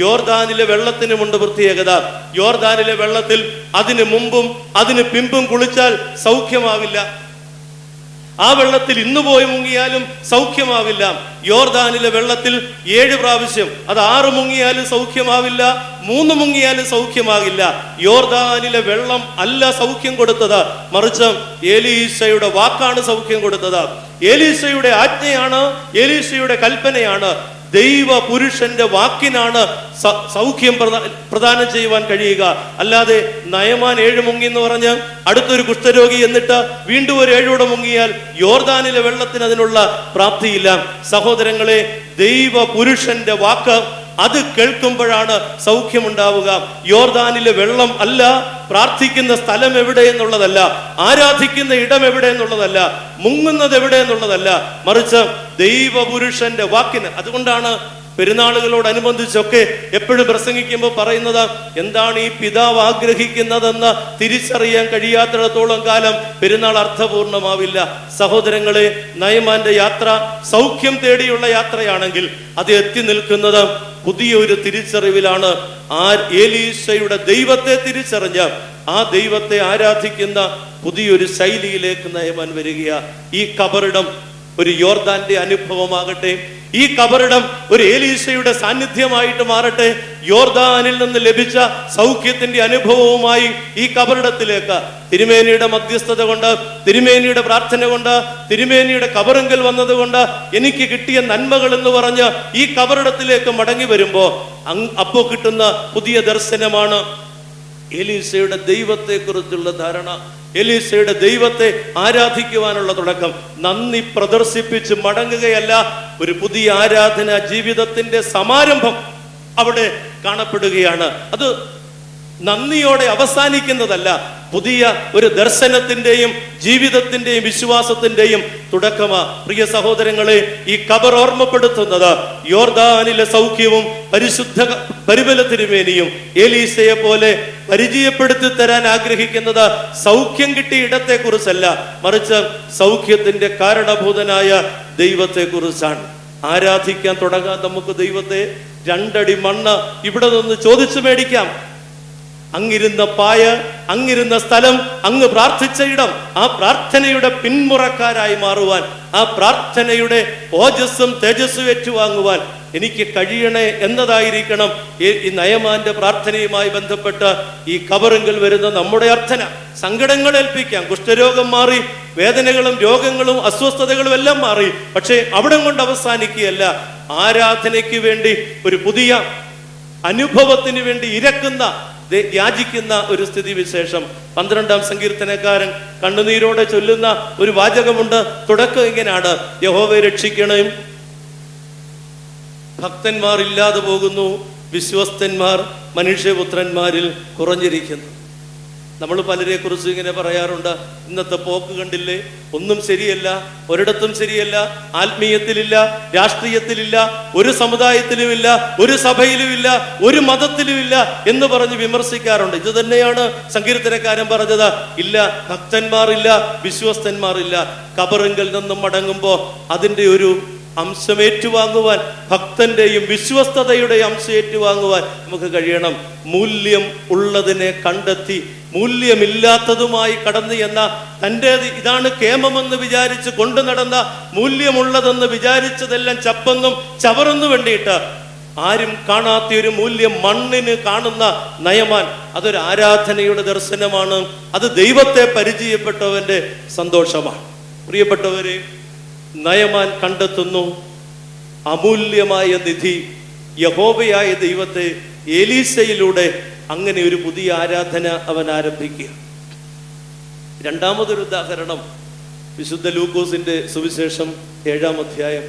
യോർദാനിലെ വെള്ളത്തിനുമുണ്ട് പ്രത്യേകത. യോർദാനിലെ വെള്ളത്തിൽ അതിന് മുമ്പും അതിന് പിമ്പും കുളിച്ചാൽ സൗഖ്യമാവില്ല. ആ വെള്ളത്തിൽ ഇന്ന് പോയി മുങ്ങിയാലും സൗഖ്യമാവില്ല. യോർദാനിലെ വെള്ളത്തിൽ 7 പ്രാവശ്യം, അത് 6 മുങ്ങിയാലും സൗഖ്യമാവില്ല, 3 മുങ്ങിയാലും സൗഖ്യമാകില്ല. യോർദാനിലെ വെള്ളം അല്ല സൗഖ്യം കൊടുത്തത്, മറിച്ച് എലീശയുടെ വാക്കാണ് സൗഖ്യം കൊടുത്തത്. എലീശയുടെ ആജ്ഞയാണ്, എലീശയുടെ കൽപ്പനയാണ്. ദൈവ പുരുഷന്റെ വാക്കിനാണ് സൗഖ്യം പ്രദാനം ചെയ്യുവാൻ കഴിയുക. അല്ലാതെ നയമാൻ 7 മുങ്ങി എന്ന് പറഞ്ഞ് അടുത്തൊരു കുഷ്ഠരോഗി എന്നിട്ട് വീണ്ടും ഒരു 7 മുങ്ങിയാൽ യോർദാനിലെ വെള്ളത്തിന് അതിനുള്ള പ്രാപ്തിയില്ല. സഹോദരങ്ങളെ, ദൈവ പുരുഷന്റെ വാക്ക് അത് കേൾക്കുമ്പോഴാണ് സൗഖ്യമുണ്ടാവുക. യോർദാനിലെ വെള്ളം അല്ല, പ്രാർത്ഥിക്കുന്ന സ്ഥലം എവിടെ എന്നുള്ളതല്ല, ആരാധിക്കുന്ന ഇടം എവിടെ എന്നുള്ളതല്ല, മുങ്ങുന്നത് എവിടെ എന്നുള്ളതല്ല, മറിച്ച് ദൈവപുരുഷന്റെ വാക്കിന്. അതുകൊണ്ടാണ് പെരുന്നാളുകളോടനുബന്ധിച്ചൊക്കെ എപ്പോഴും പ്രസംഗിക്കുമ്പോൾ പറയുന്നത്, എന്താണ് ഈ പിതാവ് ആഗ്രഹിക്കുന്നതെന്ന് തിരിച്ചറിയാൻ കഴിയാത്തിടത്തോളം കാലം പെരുന്നാൾ അർത്ഥപൂർണമാവില്ല. സഹോദരങ്ങളെ, നയമാന്റെ യാത്ര സൗഖ്യം തേടിയുള്ള യാത്രയാണെങ്കിൽ അത് എത്തി നിൽക്കുന്നത് പുതിയൊരു തിരിച്ചറിവിലാണ്. എലീശയുടെ ദൈവത്തെ തിരിച്ചറിഞ്ഞ് ആ ദൈവത്തെ ആരാധിക്കുന്ന പുതിയൊരു ശൈലിയിലേക്ക് നയമാൻ വരിക. ഈ കബറിടം ഒരു യോർദാന്റെ അനുഭവമാകട്ടെ, ഈ കബറിടം ഒരു എലീശയുടെ സാന്നിധ്യമായിട്ട് മാറട്ടെ. യോർദാനിൽ നിന്ന് ലഭിച്ച സൗഖ്യത്തിന്റെ അനുഭവവുമായി ഈ കബറിടത്തിലേക്ക് തിരുമേനിയുടെ മധ്യസ്ഥത കൊണ്ട്, തിരുമേനിയുടെ പ്രാർത്ഥന കൊണ്ട്, തിരുമേനിയുടെ കബറിങ്കൽ വന്നതുകൊണ്ട് എനിക്ക് കിട്ടിയ നന്മകൾ എന്ന് പറഞ്ഞ് ഈ കബറിടത്തിലേക്ക് മടങ്ങി വരുമ്പോ അപ്പോ കിട്ടുന്ന പുതിയ ദർശനമാണ് എലീശയുടെ ദൈവത്തെ കുറിച്ചുള്ള ധാരണ, എലീശയുടെ ദൈവത്തെ ആരാധിക്കുവാനുള്ള തുടക്കം. നന്ദി പ്രദർശിപ്പിച്ച് മടങ്ങുകയല്ല, ഒരു പുതിയ ആരാധന ജീവിതത്തിന്റെ സമാരംഭം അവിടെ കാണപ്പെടുകയാണ്. അത് നന്ദിയോടെ അവസാനിക്കുന്നതല്ല, പുതിയ ഒരു ദർശനത്തിന്റെയും ജീവിതത്തിന്റെയും വിശ്വാസത്തിന്റെയും തുടക്കമാ. പ്രിയ സഹോദരങ്ങളെ, ഈ ഖബർ ഓർമ്മപ്പെടുത്തുന്നത് യോർദാനിലെ സൗഖ്യവും പരിശുദ്ധ പരിമല തിരുമേനിയും എലീശയെ പോലെ പരിചയപ്പെടുത്തി തരാൻ ആഗ്രഹിക്കുന്നത് സൗഖ്യം കിട്ടിയ ഇടത്തെ കുറിച്ചല്ല, മറിച്ച് സൗഖ്യത്തിന്റെ കാരണഭൂതനായ ദൈവത്തെ കുറിച്ചാണ്. ആരാധിക്കാൻ തുടങ്ങാൻ നമുക്ക് ദൈവത്തെ 2 അടി മണ്ണ് ഇവിടെ നിന്ന് ചോദിച്ചു മേടിക്കാം. അങ്ങിരുന്ന പായ, അങ്ങിരുന്ന സ്ഥലം, അങ്ങ് പ്രാർത്ഥിച്ച ഇടം, ആ പ്രാർത്ഥനയുടെ പിന്മുറക്കാരായി മാറുവാൻ, ആ പ്രാർത്ഥനയുടെ ഓജസ്സും തേജസ്സും ഏറ്റുവാങ്ങുവാൻ എനിക്ക് കഴിയണേ എന്നതായിരിക്കണം ഈ നയമാന്റെ പ്രാർത്ഥനയുമായി ബന്ധപ്പെട്ട് ഈ കബറിങ്കൽ വരുന്ന നമ്മുടെ അർത്ഥന. സങ്കടങ്ങൾ ഏൽപ്പിക്കാം, കുഷ്ഠരോഗം മാറി, വേദനകളും രോഗങ്ങളും അസ്വസ്ഥതകളും എല്ലാം മാറി, പക്ഷേ അവിടം കൊണ്ട് അവസാനിക്കുകയല്ല. ആരാധനയ്ക്ക് വേണ്ടി, ഒരു പുതിയ അനുഭവത്തിന് വേണ്ടി ഇരക്കുന്ന, യാചിക്കുന്ന ഒരു സ്ഥിതി വിശേഷം. 12-ാം സങ്കീർത്തനക്കാരൻ കണ്ണുനീരോടെ ചൊല്ലുന്ന ഒരു വാചകമുണ്ട്. തുടക്കം ഇങ്ങനെയാണ്: യഹോവയെ രക്ഷിക്കണേ, ഭക്തന്മാർ ഇല്ലാതെ പോകുന്നു, വിശ്വസ്തന്മാർ മനുഷ്യപുത്രന്മാരിൽ കുറഞ്ഞിരിക്കുന്നു. നമ്മൾ പലരെ കുറിച്ച് ഇങ്ങനെ പറയാറുണ്ട്, ഇന്നത്തെ പോക്ക് കണ്ടില്ലേ, ഒന്നും ശരിയല്ല, ഒരിടത്തും ശരിയല്ല, ആത്മീയത്തിലില്ല, രാഷ്ട്രീയത്തിലില്ല, ഒരു സമുദായത്തിലുമില്ല, ഒരു സഭയിലുമില്ല, ഒരു മതത്തിലുമില്ല എന്ന് പറഞ്ഞ് വിമർശിക്കാറുണ്ട്. ഇത് തന്നെയാണ് സങ്കീർത്തനക്കാരൻ പറഞ്ഞത്. ഇല്ല, ഭക്തന്മാരില്ല, വിശ്വസ്തന്മാരില്ല. ഖബറിങ്കൽ നിന്നും മടങ്ങുമ്പോ അതിൻ്റെ ഒരു അംശം ഏറ്റുവാങ്ങുവാൻ, ഭക്തന്റെയും വിശ്വസ്തതയുടെ അംശം ഏറ്റുവാങ്ങുവാൻ നമുക്ക് കഴിയണം. മൂല്യം ഉള്ളതിനെ കണ്ടെത്തി മൂല്യമില്ലാത്തതുമായി കടന്നു എന്ന തൻ്റേത് ഇതാണ് കേമമെന്ന് വിചാരിച്ച് കൊണ്ടു നടന്ന, മൂല്യമുള്ളതെന്ന് വിചാരിച്ചതെല്ലാം ചപ്പെന്നും ചവറെന്നു വേണ്ടിയിട്ട് ആരും കാണാത്ത ഒരു മൂല്യം മണ്ണിന് കാണുന്ന നയമാൻ, അതൊരു ആരാധനയുടെ ദർശനമാണ്. അത് ദൈവത്തെ പരിചയപ്പെട്ടവന്റെ സന്തോഷമാണ്. പ്രിയപ്പെട്ടവരെ, നയമാൻ കണ്ടെത്തുന്നു അമൂല്യമായ നിധി യഹോവയായ ദൈവത്തെ. എലീശയിലൂടെ അങ്ങനെ ഒരു പുതിയ ആരാധന അവൻ ആരംഭിക്കുക. രണ്ടാമതൊരു ഉദാഹരണം വിശുദ്ധ ലൂക്കോസിന്റെ സുവിശേഷം 7-ാം അധ്യായം.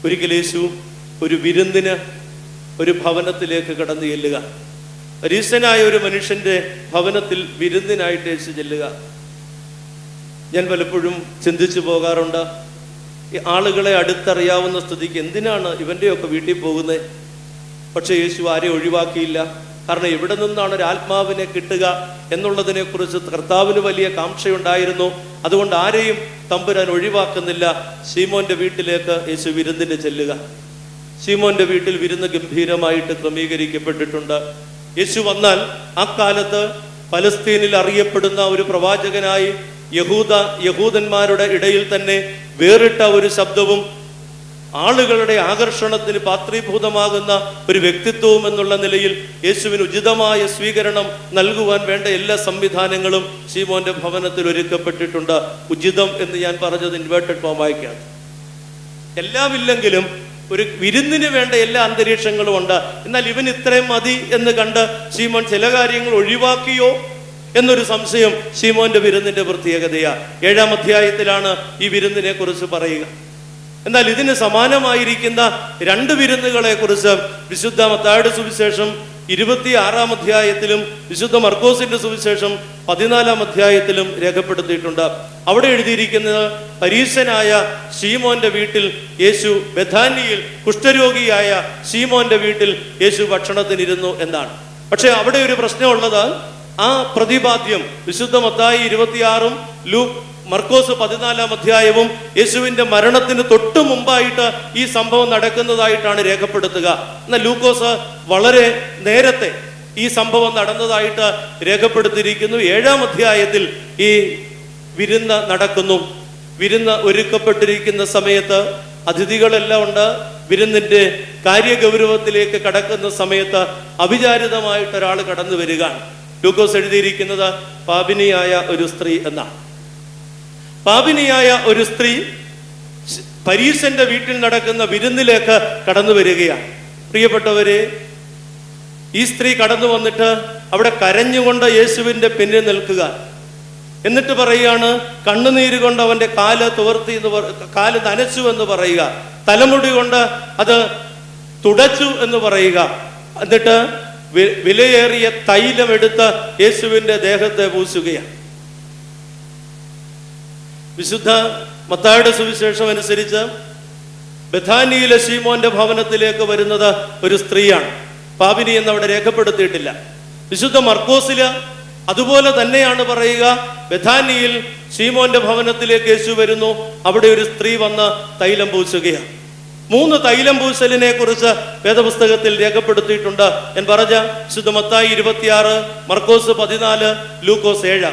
ഒരിക്കൽ യേശു ഒരു വിരുന്നിന് ഒരു ഭവനത്തിലേക്ക് കടന്നു ചെല്ലുക. പരീശനായ ഒരു മനുഷ്യന്റെ ഭവനത്തിൽ വിരുന്നിനായിട്ട് യേശു ചെല്ലുക. ഞാൻ പലപ്പോഴും ചിന്തിച്ചു പോകാറുണ്ട്, ഈ ആളുകളെ അടുത്തറിയാവുന്ന സ്ഥിതിക്ക് എന്തിനാണ് ഇവന്റെയൊക്കെ വീട്ടിൽ പോകുന്നത്? പക്ഷെ യേശു ആരെയും ഒഴിവാക്കിയില്ല. കാരണം എവിടെ നിന്നാണ് ഒരു ആത്മാവിനെ കിട്ടുക എന്നുള്ളതിനെ കുറിച്ച് കർത്താവിന് വലിയ കാംക്ഷയുണ്ടായിരുന്നു. അതുകൊണ്ട് ആരെയും തമ്പുരാൻ ഒഴിവാക്കുന്നില്ല. ശീമോന്റെ വീട്ടിലേക്ക് യേശു വിരുന്നിന് ചെല്ലുക. ശീമോന്റെ വീട്ടിൽ വിരുന്ന് ഗംഭീരമായിട്ട് ക്രമീകരിക്കപ്പെട്ടിട്ടുണ്ട്. യേശു വന്നാൽ ആ കാലത്ത് പലസ്തീനിൽ അറിയപ്പെടുന്ന ഒരു പ്രവാചകനായി യഹൂദന്മാരുടെ ഇടയിൽ തന്നെ വേറിട്ട ഒരു ശബ്ദവും ആളുകളുടെ ആകർഷണത്തിന് പാത്രീഭൂതമാകുന്ന ഒരു വ്യക്തിത്വവും എന്നുള്ള നിലയിൽ യേശുവിന് ഉചിതമായ സ്വീകരണം നൽകുവാൻ വേണ്ട എല്ലാ സംവിധാനങ്ങളും ശീമോന്റെ ഭവനത്തിൽ ഒരുക്കപ്പെട്ടിട്ടുണ്ട്. ഉചിതം എന്ന് ഞാൻ പറഞ്ഞത് ഇൻവേർട്ടഡ് ഫോമായിക്കാണ്. എല്ലാം ഇല്ലെങ്കിലും ഒരു വിരുന്നിന് വേണ്ട എല്ലാ അന്തരീക്ഷങ്ങളും ഉണ്ട്. എന്നാൽ ഇവൻ ഇത്രയും മതി എന്ന് കണ്ട് ശീമോൻ ചില കാര്യങ്ങൾ ഒഴിവാക്കിയോ എന്നൊരു സംശയം ശീമോന്റെ വിരുന്നിന്റെ പ്രത്യേകതയാ. 7-ാം അധ്യായത്തിലാണ് ഈ വിരുന്നിനെ കുറിച്ച് പറയുക. എന്നാൽ ഇതിന് സമാനമായിരിക്കുന്ന 2 വിരുന്നുകളെ കുറിച്ച് വിശുദ്ധ മത്തായിയുടെ സുവിശേഷം 26-ാം അധ്യായത്തിലും വിശുദ്ധ മർക്കോസിന്റെ സുവിശേഷം 14-ാം അധ്യായത്തിലും രേഖപ്പെടുത്തിയിട്ടുണ്ട്. അവിടെ എഴുതിയിരിക്കുന്നത്, പരീശനായ ശീമോന്റെ വീട്ടിൽ യേശു, ബഥാനിയിൽ കുഷ്ഠരോഗിയായ ശീമോന്റെ വീട്ടിൽ യേശു ഭക്ഷണത്തിനിരുന്നു എന്നാണ്. പക്ഷെ അവിടെ ഒരു പ്രശ്നമുള്ളത്, ആ പ്രതിപാദ്യം വിശുദ്ധ മത്തായി 26-ഉം മർക്കോസ് 14-ാം അധ്യായവും യേശുവിന്റെ മരണത്തിന് തൊട്ടു മുമ്പായിട്ട് ഈ സംഭവം നടക്കുന്നതായിട്ടാണ് രേഖപ്പെടുത്തുക. എന്നാൽ ലൂക്കോസ് വളരെ നേരത്തെ ഈ സംഭവം നടന്നതായിട്ട് രേഖപ്പെടുത്തിയിരിക്കുന്നു. 7-ാം അധ്യായത്തിൽ ഈ വിരുന്ന് നടക്കുന്നു. വിരുന്ന് ഒരുക്കപ്പെട്ടിരിക്കുന്ന സമയത്ത് അതിഥികളെല്ലാം ഉണ്ട്. വിരുന്നിന്റെ കാര്യഗൗരവത്തിലേക്ക് കടക്കുന്ന സമയത്ത് അവിചാരിതമായിട്ട് ഒരാൾ കടന്നു വരികയാണ്. ലൂക്കോസ് എഴുതിയിരിക്കുന്നത് പാപിനിയായ ഒരു സ്ത്രീ എന്നാണ്. പാപിനിയായ ഒരു സ്ത്രീ പരീശന്റെ വീട്ടിൽ നടക്കുന്ന വിരുന്നിലേക്ക് കടന്നു വരികയാണ്. പ്രിയപ്പെട്ടവരെ, ഈ സ്ത്രീ കടന്നു വന്നിട്ട് അവിടെ കരഞ്ഞുകൊണ്ട് യേശുവിന്റെ പിന്നിൽ നിൽക്കുക. എന്നിട്ട് പറയുകയാണ്, കണ്ണുനീര് കൊണ്ട് അവന്റെ കാല് തുവർത്തി കാല് നനച്ചു എന്ന് പറയുക, തലമുടി കൊണ്ട് അത് തുടച്ചു എന്ന് പറയുക. എന്നിട്ട് വിലയേറിയ തൈലം എടുത്ത് യേശുവിന്റെ ദേഹത്തെ പൂശുകയാണ്. വിശുദ്ധ മത്തായിയുടെ സുവിശേഷം അനുസരിച്ച് ബഥാനിയിലെ ശീമോന്റെ ഭവനത്തിലേക്ക് വരുന്നത് ഒരു സ്ത്രീയാണ്. പാപിനി എന്ന് അവിടെ രേഖപ്പെടുത്തിയിട്ടില്ല. വിശുദ്ധ മർക്കോസില് അതുപോലെ തന്നെയാണ് പറയുക. ബഥാനിയിൽ ശീമോന്റെ ഭവനത്തിലേക്ക് യേശു വരുന്നു. അവിടെ ഒരു സ്ത്രീ വന്ന് തൈലം പൂശുകയാണ്. 3 തൈലം പൂശലിനെ കുറിച്ച് വേദപുസ്തകത്തിൽ രേഖപ്പെടുത്തിയിട്ടുണ്ട്. ഞാൻ പറഞ്ഞ വിശുദ്ധ മത്തായി 26, മർക്കോസ് 14, ലൂക്കോസ് 7.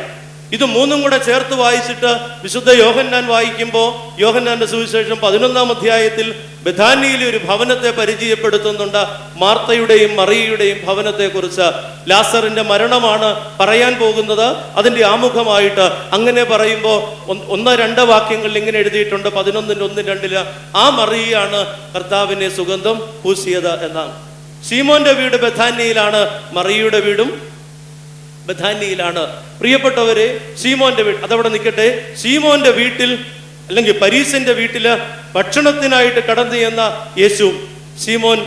ഇത് 3ഉം കൂടെ ചേർത്ത് വായിച്ചിട്ട് വിശുദ്ധ യോഹന്നാൻ വായിക്കുമ്പോൾ യോഹന്നാന്റെ സുവിശേഷം 11-ാം അധ്യായത്തിൽ ബഥാനിയിലെ ഒരു ഭവനത്തെ പരിചയപ്പെടുത്തുന്നുണ്ട്. മാർത്തയുടെയും മറിയയുടെയും ഭവനത്തെ കുറിച്ച്. ലാസറിന്റെ മരണമാണ് പറയാൻ പോകുന്നത്. അതിന്റെ ആമുഖമായിട്ട് അങ്ങനെ പറയുമ്പോൾ 1-2 വാക്യങ്ങളിൽ ഇങ്ങനെ എഴുതിയിട്ടുണ്ട്. 11:1-2 ആ മറിയയാണ് കർത്താവിനെ സുഗന്ധം പൂശിയത് എന്നാണ്. ശീമോന്റെ വീട് ബഥാനിയിലാണ്, മറിയയുടെ വീടും ബഥാനിയിലാണ്. പ്രിയപ്പെട്ടവരെ, ശീമോന്റെ വീട് അതവിടെ നിൽക്കട്ടെ. ശീമോന്റെ വീട്ടിൽ അല്ലെങ്കിൽ പരീശന്റെ വീട്ടില് ഭക്ഷണത്തിനായിട്ട് കടന്നു ചെന്ന യേശു, ശീമോൻ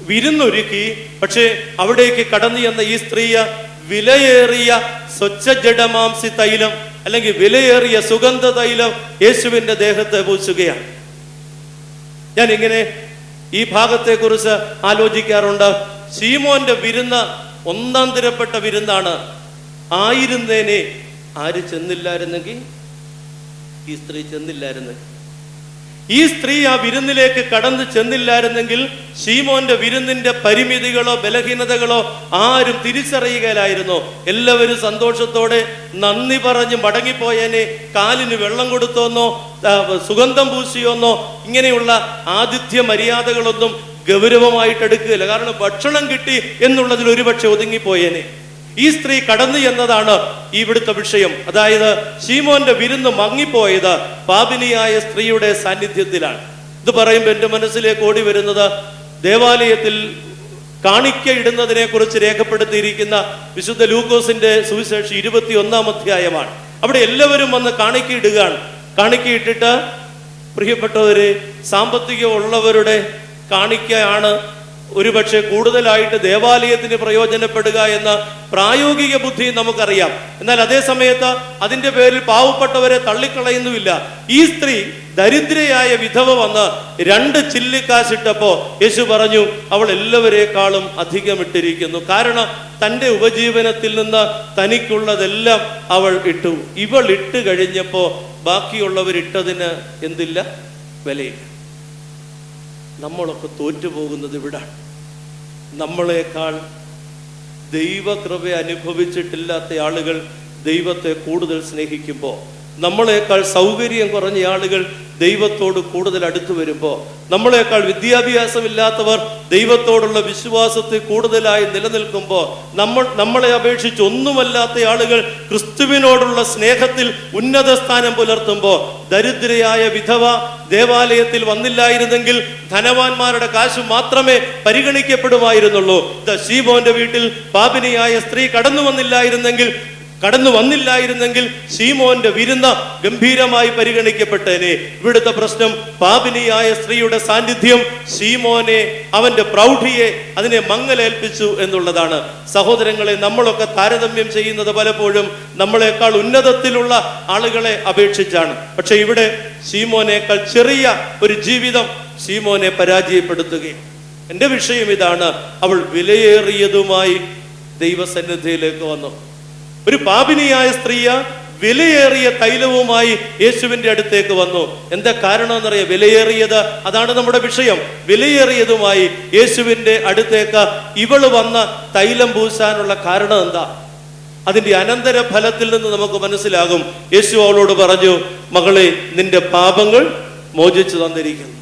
വിരുന്നൊരുക്കി. പക്ഷേ അവിടേക്ക് കടന്നു ചെന്ന ഈ സ്ത്രീയ വിലയേറിയ സ്വച്ഛജഡമാംസി തൈലം അല്ലെങ്കിൽ വിലയേറിയ സുഗന്ധ തൈലം യേശുവിന്റെ ദേഹത്തെ പൂശുകയാണ്. ഞാൻ ഇങ്ങനെ ഈ ഭാഗത്തെ കുറിച്ച് ആലോചിക്കാറുണ്ട്. ശീമോന്റെ വിരുന്ന് ഒന്നാം തരപ്പെട്ട വിരുന്നാണ്. ആയിരുന്നേനെ ആര് ചെന്നില്ലായിരുന്നെങ്കിൽ, ഈ സ്ത്രീ ചെന്നില്ലായിരുന്നെങ്കിൽ, ഈ സ്ത്രീ ആ വിരുന്നിലേക്ക് കടന്നു ചെന്നില്ലായിരുന്നെങ്കിൽ ശീമോന്റെ വിരുന്നിന്റെ പരിമിതികളോ ബലഹീനതകളോ ആരും തിരിച്ചറിയുകയില്ലായിരുന്നു. എല്ലാവരും സന്തോഷത്തോടെ നന്ദി പറഞ്ഞ് മടങ്ങിപ്പോയേനെ. കാലിന് വെള്ളം കൊടുത്തോന്നോ സുഗന്ധം പൂശിയോന്നോ ഇങ്ങനെയുള്ള ആതിഥ്യ മര്യാദകളൊന്നും ഗൗരവമായിട്ട് എടുക്കുകയില്ല. കാരണം ഭക്ഷണം കിട്ടി എന്നുള്ളതിൽ ഒരുപക്ഷെ ഒതുങ്ങിപ്പോയേനെ. ഈ സ്ത്രീ കടന്നു എന്നതാണ് ഇവിടുത്തെ വിഷയം. അതായത് ശീമോന്റെ വിരുന്ന് മങ്ങിപ്പോയത് പാപിനിയായ സ്ത്രീയുടെ സാന്നിധ്യത്തിലാണ്. ഇത് പറയുമ്പോൾ എൻ്റെ മനസ്സിലേക്ക് ഓടി വരുന്നത് ദേവാലയത്തിൽ കാണിക്ക ഇടുന്നതിനെ കുറിച്ച് രേഖപ്പെടുത്തിയിരിക്കുന്ന വിശുദ്ധ ലൂക്കോസിന്റെ സുവിശേഷം 21-ാം അധ്യായമാണ്. അവിടെ എല്ലാവരും വന്ന് കാണിക്കയിടുകയാണ്. കാണിക്കയിട്ടിട്ട് പ്രിയപ്പെട്ടവര്, സാമ്പത്തികമുള്ളവരുടെ കാണിക്കയാണ് ഒരുപക്ഷെ കൂടുതലായിട്ട് ദേവാലയത്തിന് പ്രയോജനപ്പെടുക എന്ന പ്രായോഗിക ബുദ്ധി നമുക്കറിയാം. എന്നാൽ അതേ സമയത്ത് അതിന്റെ പേരിൽ പാവപ്പെട്ടവരെ തള്ളിക്കളയുന്നുമില്ല. ഈ സ്ത്രീ ദരിദ്രയായ വിധവ വന്ന് 2 ചില്ലിക്കാശിട്ടപ്പോ യേശു പറഞ്ഞു, അവൾ എല്ലാവരെക്കാളും അധികം ഇട്ടിരിക്കുന്നു. കാരണം തൻ്റെ ഉപജീവനത്തിൽ നിന്ന് തനിക്കുള്ളതെല്ലാം അവൾ ഇട്ടു. ഇവൾ ഇട്ട് കഴിഞ്ഞപ്പോ ബാക്കിയുള്ളവരിട്ടതിന് എന്തില്ല, വിലയില്ല. നമ്മളൊക്കെ തോറ്റുപോകുന്നത് ഇവിടാണ്. നമ്മളെക്കാൾ ദൈവകൃപ അനുഭവിച്ചിട്ടില്ലാത്ത ആളുകൾ ദൈവത്തെ കൂടുതൽ സ്നേഹിക്കുമ്പോൾ, നമ്മളെക്കാൾ സൗകര്യം കുറഞ്ഞ ആളുകൾ ദൈവത്തോട് കൂടുതൽ അടുത്തു വരുമ്പോൾ, നമ്മളെക്കാൾ വിദ്യാഭ്യാസമില്ലാത്തവർ ദൈവത്തോടുള്ള വിശ്വാസത്തിൽ കൂടുതലായി നിലനിൽക്കുമ്പോൾ നമ്മളെ അപേക്ഷിച്ച് ഒന്നുമല്ലാത്ത ആളുകൾ ക്രിസ്തുവിനോടുള്ള സ്നേഹത്തിൽ ഉന്നത സ്ഥാനം പുലർത്തുമ്പോൾ, ദരിദ്രയായ വിധവ ദേവാലയത്തിൽ വന്നില്ലായിരുന്നെങ്കിൽ ധനവാന്മാരുടെ കാശ് മാത്രമേ പരിഗണിക്കപ്പെടുമായിരുന്നുള്ളൂ. ശീമോന്റെ വീട്ടിൽ പാപിനിയായ സ്ത്രീ കടന്നു വന്നില്ലായിരുന്നെങ്കിൽ ശീമോന്റെ വിരുന്ന് ഗംഭീരമായി പരിഗണിക്കപ്പെട്ടേനെ. ഇവിടുത്തെ പ്രശ്നം പാപിനിയായ സ്ത്രീയുടെ സാന്നിധ്യം ശീമോനെ, അവന്റെ പ്രൗഢിയെ, അതിനെ മങ്ങലേൽപ്പിച്ചു എന്നുള്ളതാണ്. സഹോദരങ്ങളെ, നമ്മളൊക്കെ താരതമ്യം ചെയ്യുന്നത് പലപ്പോഴും നമ്മളെക്കാൾ ഉന്നതത്തിലുള്ള ആളുകളെ അപേക്ഷിച്ചാണ്. പക്ഷെ ഇവിടെ ശീമോനേക്കാൾ ചെറിയ ഒരു ജീവിതം ശീമോനെ പരാജയപ്പെടുത്തുകയും. എന്റെ വിഷയം ഇതാണ്, അവൾ വിലയേറിയതുമായി ദൈവസന്നിധിയിലേക്ക് വന്നു. ഒരു പാപിനിയായ സ്ത്രീ വിലയേറിയ തൈലവുമായി യേശുവിന്റെ അടുത്തേക്ക് വന്നു. എന്താ കാരണം എന്നറിയാം? വിലയേറിയത്, അതാണ് നമ്മുടെ വിഷയം. വിലയേറിയതുമായി യേശുവിന്റെ അടുത്തേക്ക് ഇവള് വന്ന തൈലം പൂശാനുള്ള കാരണം എന്താ? അതിന്റെ അനന്തര ഫലത്തിൽ നിന്ന് നമുക്ക് മനസ്സിലാകും. യേശു അവളോട് പറഞ്ഞു, മകളെ, നിന്റെ പാപങ്ങൾ മോചിച്ചു തന്നിരിക്കുന്നു.